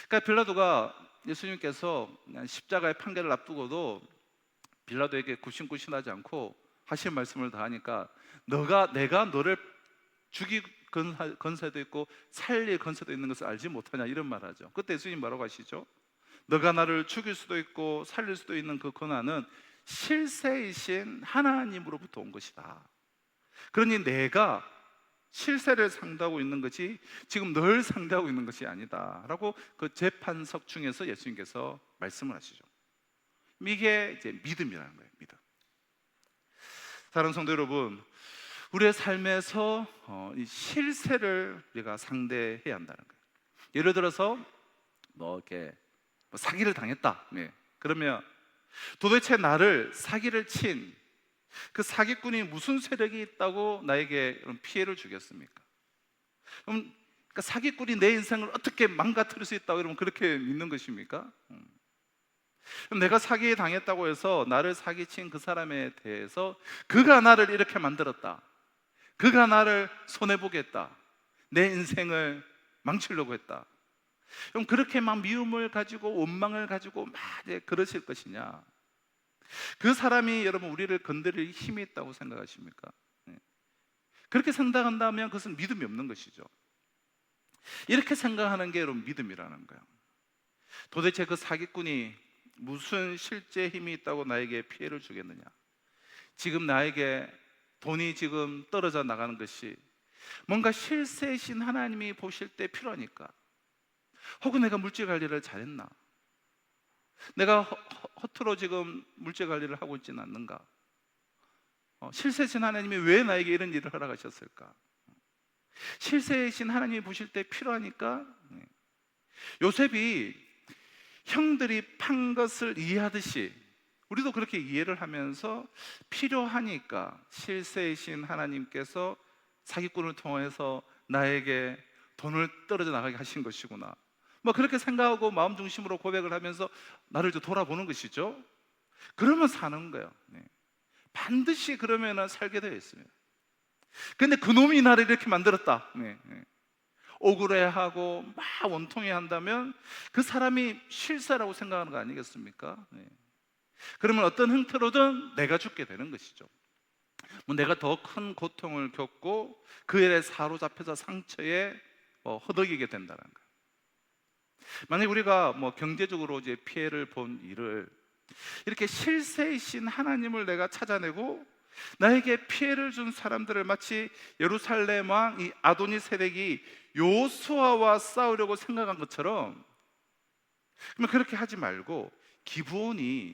그러니까 빌라도가, 예수님께서 십자가의 판결을 앞두고도 빌라도에게 굽신굽신하지 않고 하실 말씀을 다 하니까, 내가 너를 죽일 건세도 있고 살릴 건세도 있는 것을 알지 못하냐, 이런 말 하죠. 그때 예수님 뭐라고 하시죠? 너가 나를 죽일 수도 있고 살릴 수도 있는 그 권한은 실세이신 하나님으로부터 온 것이다. 그러니 내가 실세를 상대하고 있는 것이 지금 널 상대하고 있는 것이 아니다 라고 그 재판석 중에서 예수님께서 말씀을 하시죠. 이게 이제 믿음이라는 거예요. 믿음. 사랑하는 성도 여러분, 우리의 삶에서 이 실세를 우리가 상대해야 한다는 거예요. 예를 들어서 이렇게 사기를 당했다. 그러면 도대체 나를 사기를 친 그 사기꾼이 무슨 세력이 있다고 나에게 피해를 주겠습니까? 그러니까 사기꾼이 내 인생을 어떻게 망가뜨릴 수 있다고 여러분 그렇게 믿는 것입니까? 그럼 내가 사기에 당했다고 해서 나를 사기친 그 사람에 대해서 그가 나를 이렇게 만들었다, 그가 나를 손해보게 했다, 내 인생을 망치려고 했다, 그럼 그렇게 막 미움을 가지고 원망을 가지고 막 그러실 것이냐? 그 사람이 여러분 우리를 건드릴 힘이 있다고 생각하십니까? 그렇게 생각한다면 그것은 믿음이 없는 것이죠. 이렇게 생각하는 게 여러분 믿음이라는 거예요. 도대체 그 사기꾼이 무슨 실제 힘이 있다고 나에게 피해를 주겠느냐? 지금 나에게 돈이 지금 떨어져 나가는 것이 뭔가 실세이신 하나님이 보실 때 필요하니까, 혹은 내가 물질 관리를 잘했나? 내가 허투루 지금 물질 관리를 하고 있지는 않는가? 실세이신 하나님이 왜 나에게 이런 일을 허락하셨을까? 실세이신 하나님이 보실 때 필요하니까. 요셉이 형들이 판 것을 이해하듯이 우리도 그렇게 이해를 하면서 필요하니까 실세이신 하나님께서 사기꾼을 통해서 나에게 돈을 떨어져 나가게 하신 것이구나, 그렇게 생각하고 마음 중심으로 고백을 하면서 나를 좀 돌아보는 것이죠. 그러면 사는 거예요. 반드시 그러면 살게 되어 있습니다. 근데 그놈이 나를 이렇게 만들었다. 억울해하고 막 원통해한다면 그 사람이 실세라고 생각하는 거 아니겠습니까? 그러면 어떤 형태로든 내가 죽게 되는 것이죠. 뭐 내가 더 큰 고통을 겪고 그 일에 사로잡혀서 상처에 허덕이게 된다는 거예요. 만약 우리가 뭐 경제적으로 이제 피해를 본 일을 이렇게 실세이신 하나님을 내가 찾아내고 나에게 피해를 준 사람들을 마치 예루살렘 왕 이 아도니 세덱이 요수아와 싸우려고 생각한 것처럼, 그러면 그렇게 하지 말고 기브온이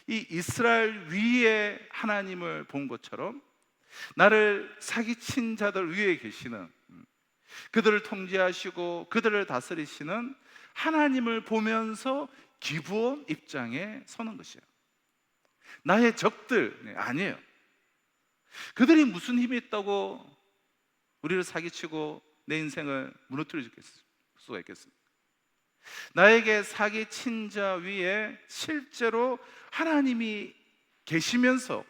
이 이스라엘 위에 하나님을 본 것처럼 나를 사기친 자들 위에 계시는, 그들을 통제하시고 그들을 다스리시는 하나님을 보면서 기브온 입장에 서는 것이에요. 나의 적들 아니에요. 그들이 무슨 힘이 있다고 우리를 사기치고 내 인생을 무너뜨릴 수가 있겠습니까? 나에게 사기친 자 위에 실제로 하나님이 계시면서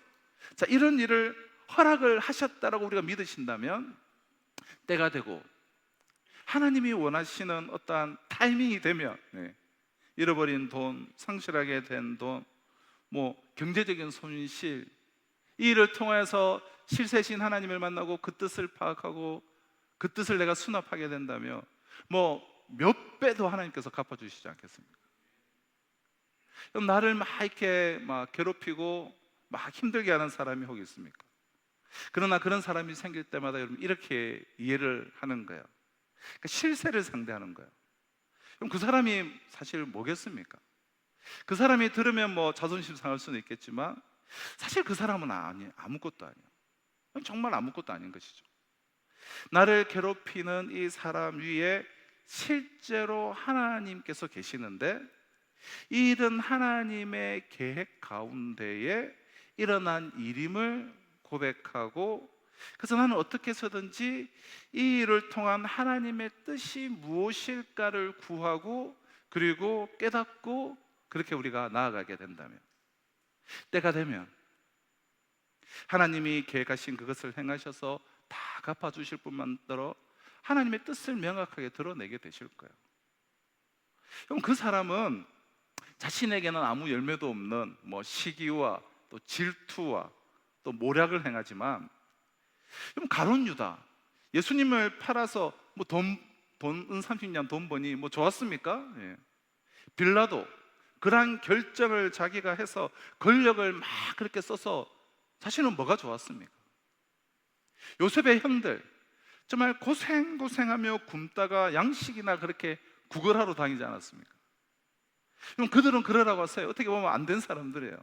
이런 일을 허락을 하셨다라고 우리가 믿으신다면, 때가 되고 하나님이 원하시는 어떠한 타이밍이 되면 잃어버린 돈, 상실하게 된 돈, 뭐 경제적인 손실, 이 일을 통해서 실세신 하나님을 만나고 그 뜻을 파악하고 그 뜻을 내가 수납하게 된다면 뭐 몇 배도 하나님께서 갚아주시지 않겠습니까? 그럼 나를 막 이렇게 막 괴롭히고 막 힘들게 하는 사람이 혹 있습니까? 그러나 그런 사람이 생길 때마다 여러분 이렇게 이해를 하는 거예요. 그러니까 실세를 상대하는 거예요. 그럼 그 사람이 사실 뭐겠습니까? 그 사람이 들으면 뭐 자존심 상할 수는 있겠지만 사실 그 사람은 아무것도 아니에요. 정말 아무것도 아닌 것이죠. 나를 괴롭히는 이 사람 위에 실제로 하나님께서 계시는데, 이 일은 하나님의 계획 가운데에 일어난 일임을 고백하고, 그래서 나는 어떻게 해서든지 이 일을 통한 하나님의 뜻이 무엇일까를 구하고 그리고 깨닫고 그렇게 우리가 나아가게 된다면, 때가 되면 하나님이 계획하신 그것을 행하셔서 다 갚아주실 뿐만더러 하나님의 뜻을 명확하게 드러내게 되실 거예요. 그럼 그 사람은 자신에게는 아무 열매도 없는 뭐 시기와 또 질투와 또 모략을 행하지만, 그럼 가룟 유다, 예수님을 팔아서 뭐 돈 은 30년 돈 버니 뭐 좋았습니까? 빌라도 그러한 결정을 자기가 해서 권력을 막 그렇게 써서 자신은 뭐가 좋았습니까? 요셉의 형들 정말 고생하며 굶다가 양식이나 그렇게 구걸하러 다니지 않았습니까? 그럼 그들은 그러라고 하세요. 어떻게 보면 안 된 사람들이에요.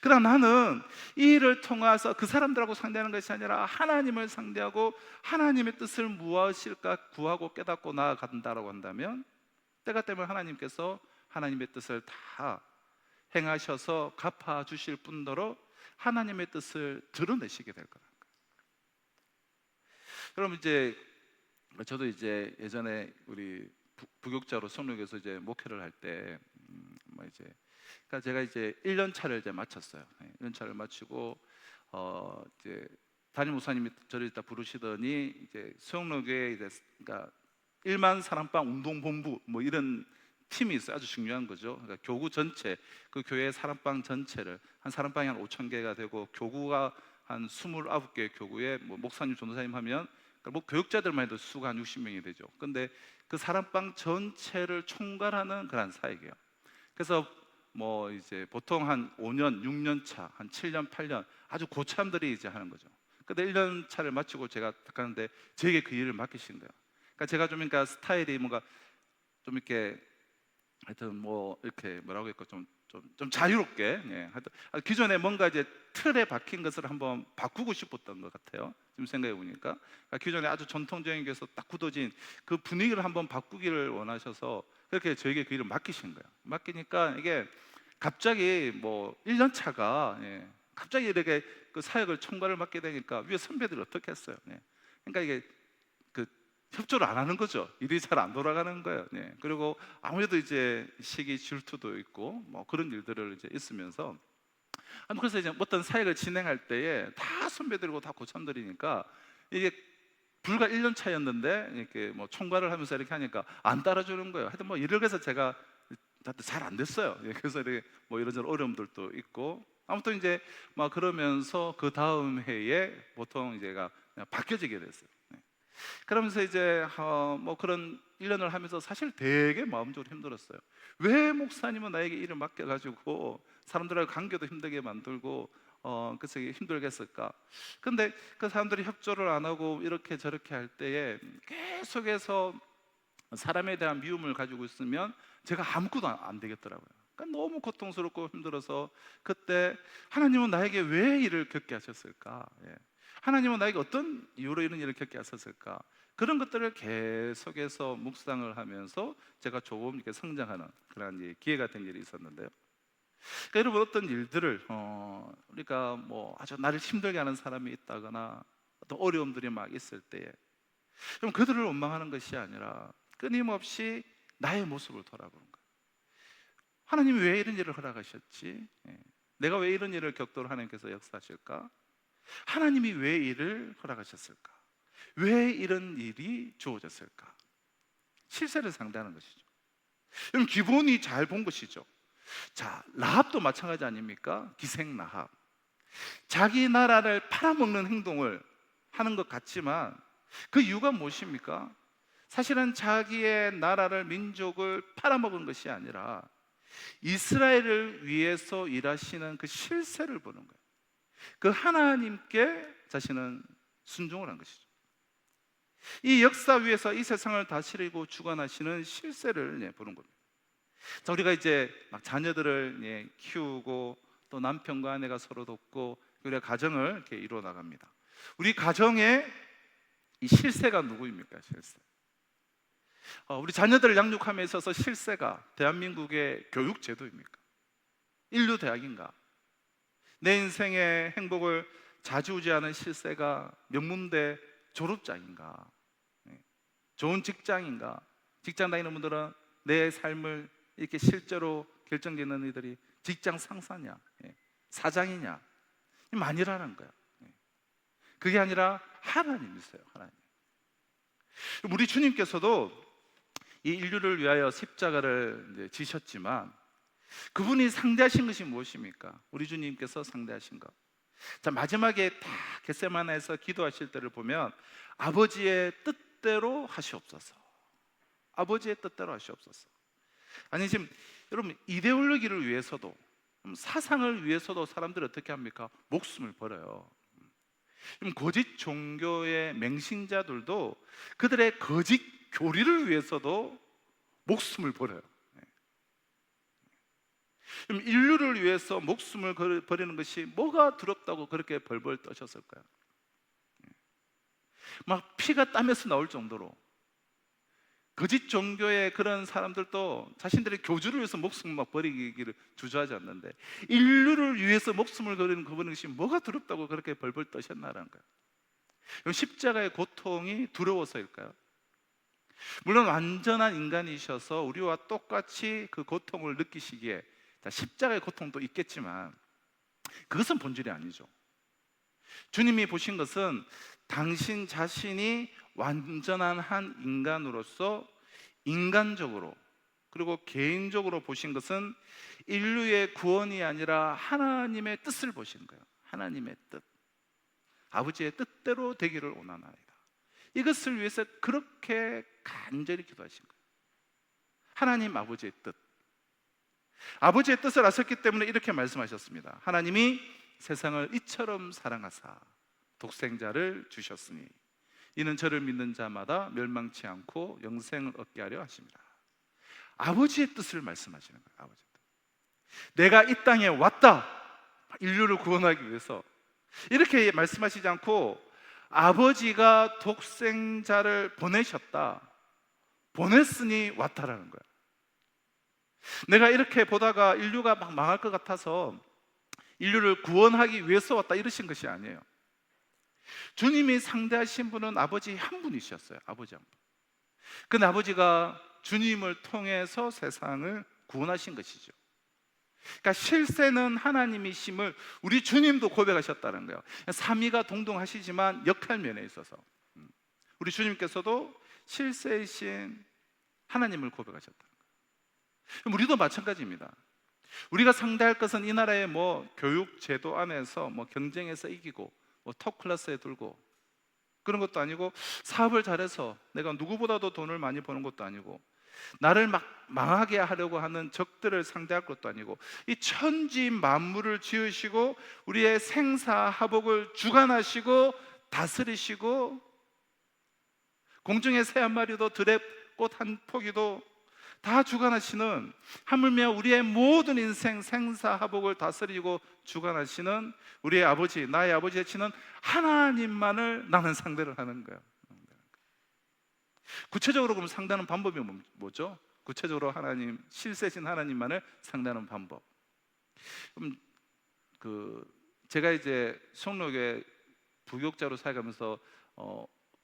그러나 나는 이 일을 통해서 그 사람들하고 상대하는 것이 아니라 하나님을 상대하고 하나님의 뜻을 무엇일까 구하고 깨닫고 나아간다라고 한다면, 때가 되면 하나님께서 하나님의 뜻을 다 행하셔서 갚아주실 뿐더러 하나님의 뜻을 드러내시게 될 거다. 그럼 이제 저도 이제 예전에 우리 부교육자로 성록에서 이제 목회를 할 때 그러니까 제가 이제 1년 차를 이제 마쳤어요. 1년 차를 마치고 이제 담임 목사님이 저를 일단 부르시더니 이제 수영로교회 이제 그러니까 1만 사랑방 운동본부 뭐 이런 팀이 있어요. 아주 중요한 거죠. 그러니까 교구 전체, 그 교회 사랑방 전체를 한 사랑방이 한 5,000개가 되고 교구가 한 29개 교구에 뭐 목사님, 전도사님 하면 그러니까 뭐 교육자들만 해도 수가 한 60명이 되죠. 근데 그 사랑방 전체를 총괄하는 그런 사역이에요. 그래서 뭐 이제 보통 한 5년, 6년 차, 한 7년, 8년 아주 고참들이 이제 하는 거죠. 근데 1년 차를 마치고 제가 딱 가는데 저에게 그 일을 맡기신 거예요. 그러니까 제가 좀 그러니까 스타일이 뭔가 좀 이렇게 하여튼 뭐 이렇게 뭐라고 할까 좀 자유롭게 하여튼 기존에 뭔가 이제 틀에 박힌 것을 한번 바꾸고 싶었던 것 같아요. 지금 생각해 보니까 그러니까 기존에 아주 전통적인 것에서 딱 굳어진 그 분위기를 한번 바꾸기를 원하셔서 그렇게 저에게 그 일을 맡기신 거예요. 맡기니까 이게 갑자기 뭐 1년 차가 갑자기 이렇게 그 사역을 총괄을 맡게 되니까 위에 선배들이 어떻게 했어요? 그러니까 이게 그 협조를 안 하는 거죠. 일이 잘 안 돌아가는 거예요. 그리고 아무래도 이제 시기 질투도 있고 뭐 그런 일들을 이제 있으면서 그래서 이제 어떤 사역을 진행할 때에 다 선배들이고 다 고참들이니까 이게 불과 1년 차였는데 이렇게 뭐 총괄을 하면서 이렇게 하니까 안 따라주는 거예요. 하여튼 뭐 이렇게 해서 제가 잘 안 됐어요. 그래서 이렇게 뭐 이런저런 어려움들도 있고, 아무튼 이제 막 그러면서 그 다음 해에 보통 이제가 그냥 바뀌어지게 됐어요. 그러면서 이제 뭐 그런 1년을 하면서 사실 되게 마음적으로 힘들었어요. 왜 목사님은 나에게 일을 맡겨가지고 사람들하고 관계도 힘들게 만들고 그래서 힘들게 했을까? 근데 그 사람들이 협조를 안 하고 이렇게 저렇게 할 때에 계속해서 사람에 대한 미움을 가지고 있으면 제가 아무것도 안 되겠더라고요. 그러니까 너무 고통스럽고 힘들어서 그때 하나님은 나에게 왜 이를 겪게 하셨을까? 예. 하나님은 나에게 어떤 이유로 이런 일을 겪게 하셨을까? 그런 것들을 계속해서 묵상을 하면서 제가 조금 이렇게 성장하는 그런 기회가 된 일이 있었는데요. 그러니까 여러분, 어떤 일들을 우리가 뭐 아주 나를 힘들게 하는 사람이 있다거나 어떤 어려움들이 막 있을 때에 그럼 그들을 원망하는 것이 아니라 끊임없이 나의 모습을 돌아보는 거예요. 하나님이 왜 이런 일을 허락하셨지? 내가 왜 이런 일을 겪도록 하나님께서 역사하실까? 하나님이 왜 이를 허락하셨을까? 왜 이런 일이 주어졌을까? 실세를 상대하는 것이죠. 그럼 기본이 잘 본 것이죠. 자, 라합도 마찬가지 아닙니까? 기생 라합. 자기 나라를 팔아먹는 행동을 하는 것 같지만 그 이유가 무엇입니까? 사실은 자기의 나라를, 민족을 팔아먹은 것이 아니라 이스라엘을 위해서 일하시는 그 실세를 보는 거예요. 그 하나님께 자신은 순종을 한 것이죠. 이 역사 위에서 이 세상을 다스리고 주관하시는 실세를 보는 겁니다. 자, 우리가 이제 막 자녀들을 키우고 또 남편과 아내가 서로 돕고 우리가 가정을 이렇게 이루어 나갑니다. 우리 가정의 이 실세가 누구입니까? 실세. 우리 자녀들을 양육함에 있어서 실세가 대한민국의 교육 제도입니까? 인류 대학인가? 내 인생의 행복을 좌지우지하는 실세가 명문대 졸업장인가? 좋은 직장인가? 직장 다니는 분들은 내 삶을 이렇게 실제로 결정짓는 이들이 직장 상사냐, 사장이냐, 아니라는 거야. 그게 아니라 하나님이세요. 하나님. 우리 주님께서도 이 인류를 위하여 십자가를 지셨지만 그분이 상대하신 것이 무엇입니까? 우리 주님께서 상대하신 것. 자, 마지막에 다 겟세마네에서 기도하실 때를 보면 아버지의 뜻대로 하시옵소서. 아버지의 뜻대로 하시옵소서. 아니, 지금 여러분, 이데올로기를 위해서도, 사상을 위해서도 사람들이 어떻게 합니까? 목숨을 버려요. 거짓 종교의 맹신자들도 그들의 거짓 교리를 위해서도 목숨을 버려요. 그럼 인류를 위해서 목숨을 버리는 것이 뭐가 두렵다고 그렇게 벌벌 떠셨을까요? 막 피가 땀에서 나올 정도로 거짓 종교의 그런 사람들도 자신들의 교주를 위해서 목숨을 막 버리기를 주저하지 않는데 인류를 위해서 목숨을 버리는 것이 뭐가 두렵다고 그렇게 벌벌 떠셨나라는 거예요. 그럼 십자가의 고통이 두려워서일까요? 물론 완전한 인간이셔서 우리와 똑같이 그 고통을 느끼시기에 십자가의 고통도 있겠지만 그것은 본질이 아니죠. 주님이 보신 것은 당신 자신이 완전한 한 인간으로서 인간적으로 그리고 개인적으로 보신 것은 인류의 구원이 아니라 하나님의 뜻을 보신 거예요. 하나님의 뜻, 아버지의 뜻대로 되기를 원하나이다. 이것을 위해서 그렇게 간절히 기도하신 거예요. 하나님 아버지의 뜻, 아버지의 뜻을 아셨기 때문에 이렇게 말씀하셨습니다. 하나님이 세상을 이처럼 사랑하사 독생자를 주셨으니 이는 저를 믿는 자마다 멸망치 않고 영생을 얻게 하려 하십니다. 아버지의 뜻을 말씀하시는 거예요. 아버지의 뜻. 내가 이 땅에 왔다, 인류를 구원하기 위해서, 이렇게 말씀하시지 않고 아버지가 독생자를 보내셨다, 보냈으니 왔다라는 거예요. 내가 이렇게 보다가 인류가 막 망할 것 같아서 인류를 구원하기 위해서 왔다, 이러신 것이 아니에요. 주님이 상대하신 분은 아버지 한 분이셨어요. 아버지 한 분. 근데 아버지가 주님을 통해서 세상을 구원하신 것이죠. 그러니까 실세는 하나님이심을 우리 주님도 고백하셨다는 거예요. 삼위가 동등하시지만 역할 면에 있어서 우리 주님께서도 실세이신 하나님을 고백하셨다는 거예요. 우리도 마찬가지입니다. 우리가 상대할 것은 이 나라의 교육 제도 안에서 경쟁에서 이기고 톱 클래스에 들고 그런 것도 아니고, 사업을 잘해서 내가 누구보다도 돈을 많이 버는 것도 아니고, 나를 막 망하게 하려고 하는 적들을 상대할 것도 아니고, 이 천지 만물을 지으시고 우리의 생사화복을 주관하시고 다스리시고, 공중의 새 한 마리도 들의 꽃 한 포기도 다 주관하시는, 하물며 우리의 모든 인생 생사화복을 다스리고 주관하시는 우리의 아버지, 나의 아버지 되시는 하나님만을 나는 상대를 하는 거예요. 구체적으로 그럼 상대하는 방법이 뭐죠? 구체적으로 하나님, 실세신 하나님만을 상대하는 방법. 그럼 제가 이제 성록의 부교육자로 살아가면서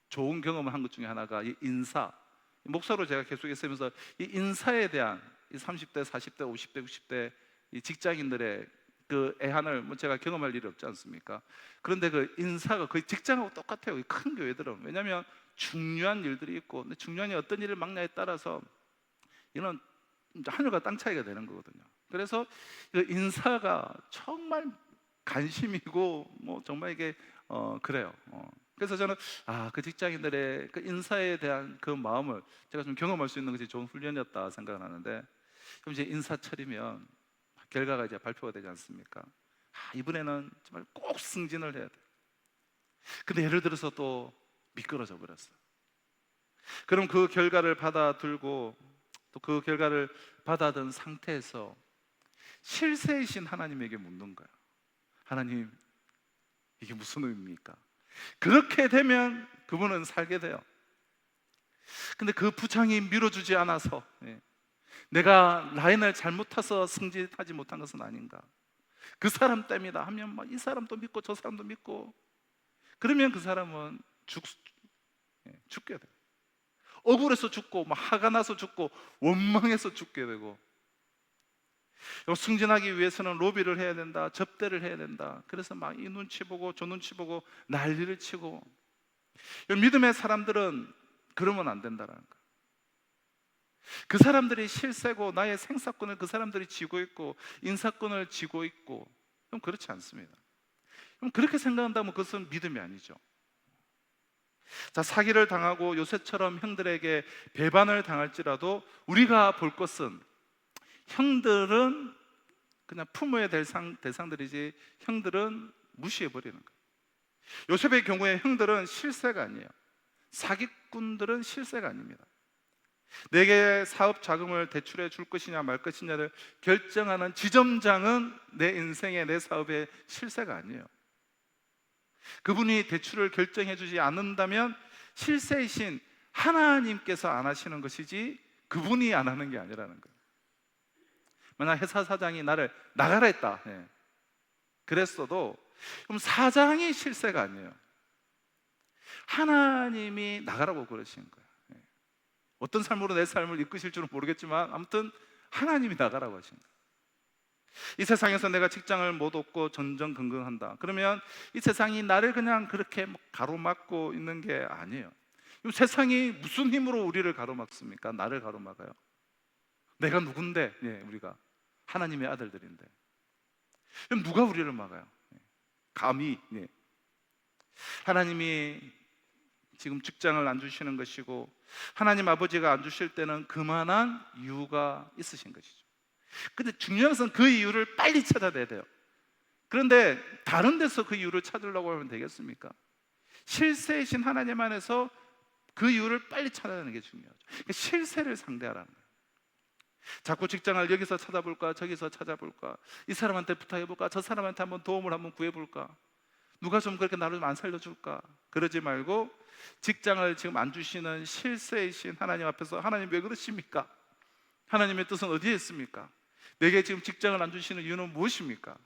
좋은 경험을 한 것 중에 하나가 이 인사, 목사로 제가 계속 있으면서 이 인사에 대한 이 30대, 40대, 50대, 60대 이 직장인들의 그 애환을 제가 경험할 일이 없지 않습니까? 그런데 그 인사가 거의 직장하고 똑같아요. 큰 교회들은. 왜냐하면 중요한 일들이 있고, 근데 중요한 일, 어떤 일을 막냐에 따라서 이건 하늘과 땅 차이가 되는 거거든요. 그래서 그 인사가 정말 관심이고 정말 이게 그래요. 그래서 저는 그 직장인들의 그 인사에 대한 그 마음을 제가 좀 경험할 수 있는 것이 좋은 훈련이었다 생각을 하는데, 그럼 이제 인사철이면 결과가 이제 발표가 되지 않습니까? 이번에는 정말 꼭 승진을 해야 돼. 근데 예를 들어서 또 미끄러져 버렸어. 그럼 그 결과를 받아들고 또 그 결과를 받아든 상태에서 실세이신 하나님에게 묻는 거야. 하나님, 이게 무슨 의미입니까? 그렇게 되면 그분은 살게 돼요. 근데 그 부창이 밀어주지 않아서 내가 라인을 잘못 타서 승진하지 못한 것은 아닌가, 그 사람 때문이다 하면 이 사람도 믿고 저 사람도 믿고, 그러면 그 사람은 죽게 돼요. 억울해서 죽고 화가 나서 죽고 원망해서 죽게 되고, 승진하기 위해서는 로비를 해야 된다, 접대를 해야 된다. 그래서 막 이 눈치 보고 저 눈치 보고 난리를 치고. 믿음의 사람들은 그러면 안 된다는 거예요. 그 사람들이 실세고 나의 생사권을 그 사람들이 쥐고 있고 인사권을 쥐고 있고, 그럼 그렇지 않습니다. 그럼 그렇게 생각한다면 그것은 믿음이 아니죠. 자, 사기를 당하고 요셉처럼 형들에게 배반을 당할지라도 우리가 볼 것은, 형들은 그냥 품어야 될 대상들이지 형들은 무시해버리는 거예요. 요셉의 경우에 형들은 실세가 아니에요. 사기꾼들은 실세가 아닙니다. 내게 사업 자금을 대출해 줄 것이냐 말 것이냐를 결정하는 지점장은 내 인생의, 내 사업의 실세가 아니에요. 그분이 대출을 결정해 주지 않는다면 실세이신 하나님께서 안 하시는 것이지 그분이 안 하는 게 아니라는 거예요. 만약 회사 사장이 나를 나가라 했다, 그랬어도 그럼 사장이 실세가 아니에요. 하나님이 나가라고 그러신 거예요. 어떤 삶으로 내 삶을 이끄실 줄은 모르겠지만 아무튼 하나님이 나가라고 하신 거예요. 이 세상에서 내가 직장을 못 얻고 전전긍긍한다, 그러면 이 세상이 나를 그냥 그렇게 가로막고 있는 게 아니에요. 세상이 무슨 힘으로 우리를 가로막습니까? 나를 가로막아요. 내가 누군데? 우리가 하나님의 아들들인데. 그럼 누가 우리를 막아요? 감히. 하나님이 지금 직장을 안 주시는 것이고, 하나님 아버지가 안 주실 때는 그만한 이유가 있으신 것이죠. 근데 중요한 것은 그 이유를 빨리 찾아내야 돼요. 그런데 다른 데서 그 이유를 찾으려고 하면 되겠습니까? 실세이신 하나님 안에서 그 이유를 빨리 찾아내는 게 중요하죠. 그러니까 실세를 상대하라는 거예요. 자꾸 직장을 여기서 찾아볼까 저기서 찾아볼까, 이 사람한테 부탁해볼까 저 사람한테 한번 도움을 한번 구해볼까, 누가 좀 그렇게 나를 좀 안 살려줄까, 그러지 말고 직장을 지금 안 주시는 실세이신 하나님 앞에서, 하나님 왜 그러십니까? 하나님의 뜻은 어디에 있습니까? 내게 지금 직장을 안 주시는 이유는 무엇입니까?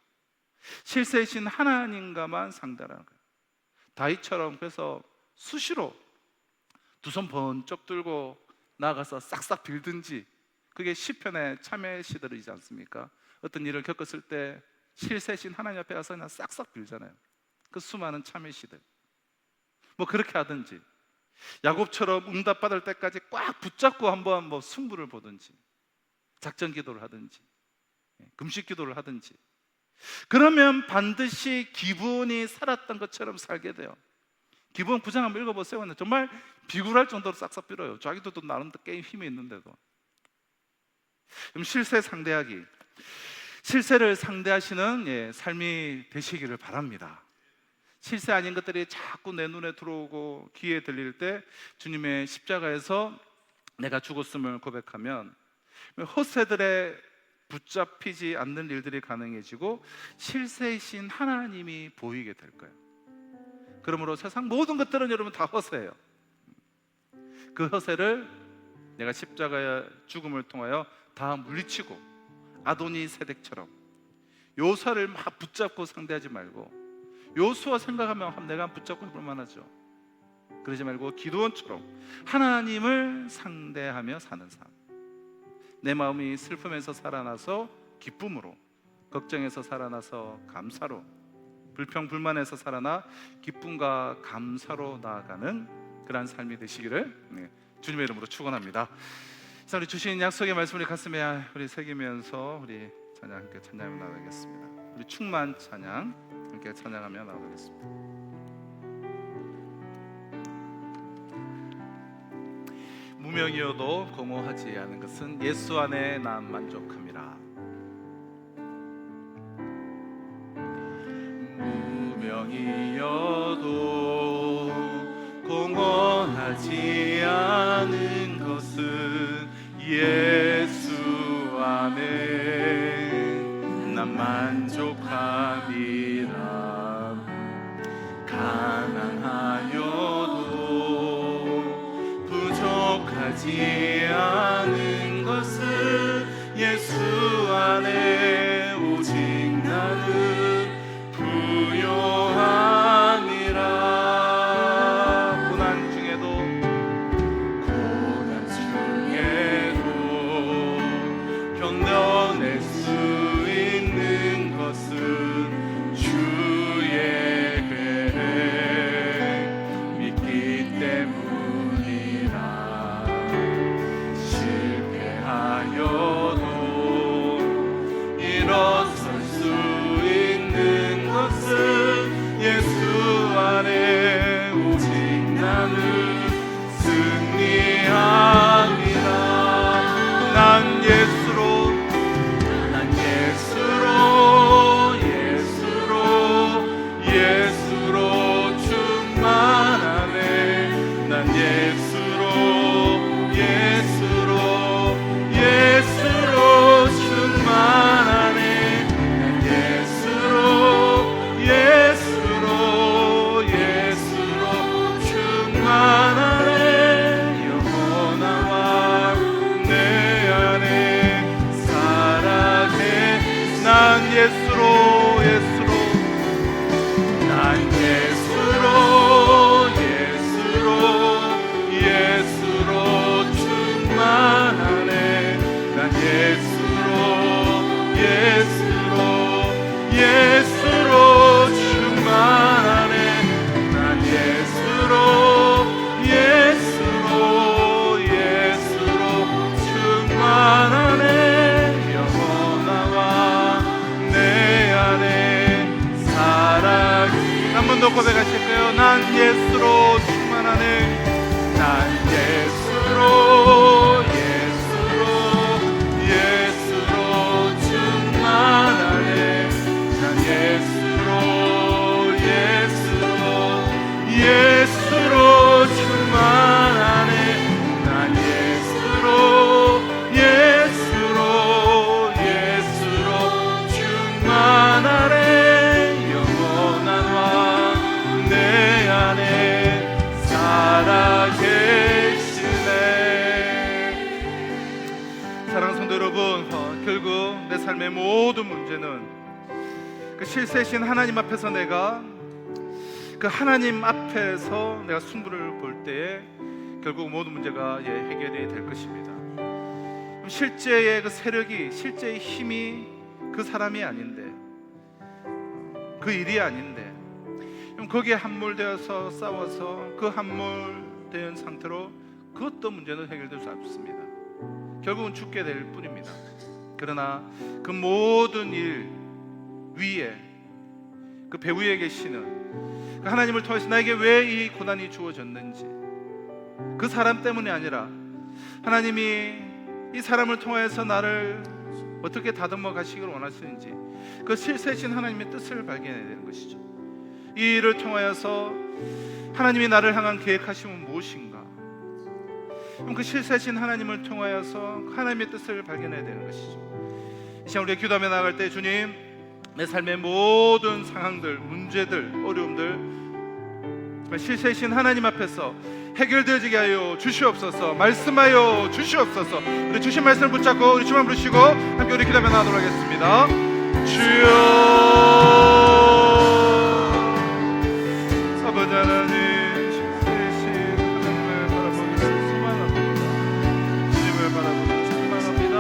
실세이신 하나님과만 상대하라는 거예요. 다윗처럼 그래서 수시로 두 손 번쩍 들고 나가서 싹싹 빌든지, 그게 시편의 참회 시들이지 않습니까? 어떤 일을 겪었을 때 실세신 하나님 앞에 가서 그냥 싹싹 빌잖아요. 그 수많은 참회 시들 뭐 그렇게 하든지, 야곱처럼 응답받을 때까지 꽉 붙잡고 한번 뭐 승부를 보든지, 작전 기도를 하든지, 금식 기도를 하든지, 그러면 반드시 기브온이 살았던 것처럼 살게 돼요. 기브온 9장 한번 읽어보세요. 정말 비굴할 정도로 싹싹 빌어요. 자기도 나름대로 게임 힘이 있는데도. 그럼 실세 상대하기, 실세를 상대하시는 삶이 되시기를 바랍니다. 실세 아닌 것들이 자꾸 내 눈에 들어오고 귀에 들릴 때 주님의 십자가에서 내가 죽었음을 고백하면 허세들의 붙잡히지 않는 일들이 가능해지고 실세이신 하나님이 보이게 될 거예요. 그러므로 세상 모든 것들은 여러분 다 허세예요. 그 허세를 내가 십자가의 죽음을 통하여 다 물리치고 아도니 세덱처럼 요사를 막 붙잡고 상대하지 말고, 요수와 생각하면 내가 붙잡고 해볼 만하죠. 그러지 말고 기드온처럼 하나님을 상대하며 사는 삶. 내 마음이 슬픔에서 살아나서 기쁨으로, 걱정에서 살아나서 감사로, 불평불만에서 살아나 기쁨과 감사로 나아가는 그러한 삶이 되시기를 주님의 이름으로 축원합니다. 자, 우리 주신 약속의 말씀을 가슴에 우리 새기면서 우리 찬양 함께 찬양하며 나가겠습니다. 우리 충만 찬양 함께 찬양하며 나가겠습니다. 무명이어도 공허하지 않은 것은 예수 안에 난 만족함이라. 무명이어도 공허하지 않은 것은 예수 안에 난 만족함이라. 가난하여도 부족하지 않은 것은 예수 안에 오직 나는 부요함이라. 고난 중에도 견뎌낼 수 있는 것은 주의 계획 믿기 때문이라. 실패하여도 일어설 수 있는 것은 예수 안에 오직 나는 승리함이라. 난 예수로 충만하네. 난 예수로 충만하네. 난 예수로 충만하네. 영원한 왕 내 안에 살아계. 난 예수로 충만하네. 난 예수로 충만하네. 난 예수로 충만하네. 영원한 왕 내 안에 살아. 한 번 더 고백하실까요? 난 예수로 충만하네. 난 예수로 충만하네. 난 예수로 충만하네. 난 예수로 충만하네. 영원한 왕 내 안에 살아계시네. 사랑하는 성도 여러분, 결국 내 삶의 모든 문제는 그 실세신 하나님 앞에서 내가 그 하나님 앞에서 내가 승부를 볼 때에 결국 모든 문제가 해결이 될 것입니다. 실제의 그 세력이, 실제의 힘이 그 사람이 아닌데, 그 일이 아닌데, 거기에 함몰되어서 싸워서 그 함몰된 상태로 그것도 문제는 해결될 수 없습니다. 결국은 죽게 될 뿐입니다. 그러나 그 모든 일 위에 그 배후에 계시는 그 하나님을 통해서 나에게 왜 이 고난이 주어졌는지, 그 사람 때문이 아니라 하나님이 이 사람을 통해서 나를 어떻게 다듬어 가시기를 원하시는지, 그 실세신 하나님의 뜻을 발견해야 되는 것이죠. 이 일을 통하여서 하나님이 나를 향한 계획하심은 무엇인가, 그 실세신 하나님을 통하여서 하나님의 뜻을 발견해야 되는 것이죠. 이 시간 우리가 기도하며 나아갈 때, 주님, 내 삶의 모든 상황들, 문제들, 어려움들 실세신 하나님 앞에서 해결되어지게 하여 주시옵소서. 말씀하여 주시옵소서. 우리 주신 말씀을 붙잡고 우리 주만 부르시고 함께 우리 기도하며 나아가도록 하겠습니다. 주여, 아버지 하나님, 실세신 하나님을 바라보기를 소망합니다. 주님을 바라보기를 소망합니다.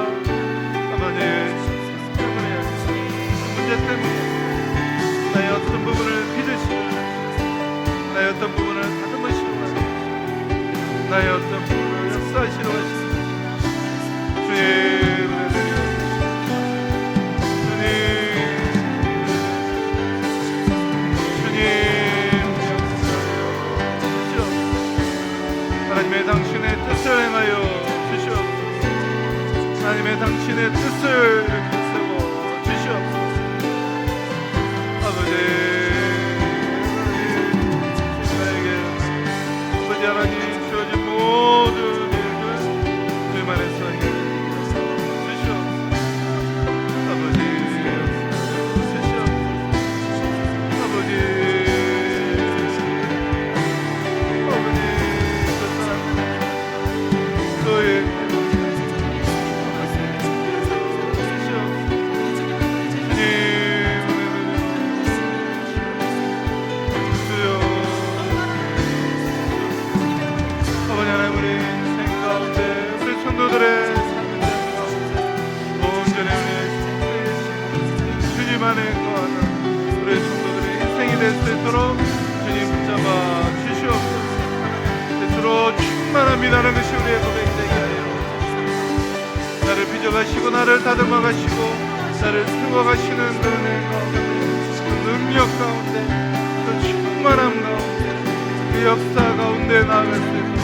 아버지, 문제 때문에 나의 어떤 부분을 빚으시고, 나의 어떤 부분을 다듬으시고, 나의 어떤 부분을 역사하시러 가십니다. 주님, 하나님의 당신의 뜻을 행하여 주시옵소서. 하나님의 당신의 뜻을 쓰고 주시옵소서. 아버지, 나에게 아버지 하나님 주어진 모든 일들 주님 안에서 해주시옵소서. 아버지, 주시옵소서. 아버지, 충만합니다라는 것이 우리의 고백되게 하여 나를 빚어가시고 나를 다듬어 가시고 나를 세워 가시는 그 은혜 가운데, 그 능력 가운데, 그 충만함 가운데, 그 역사 가운데 나아갈 수 있도록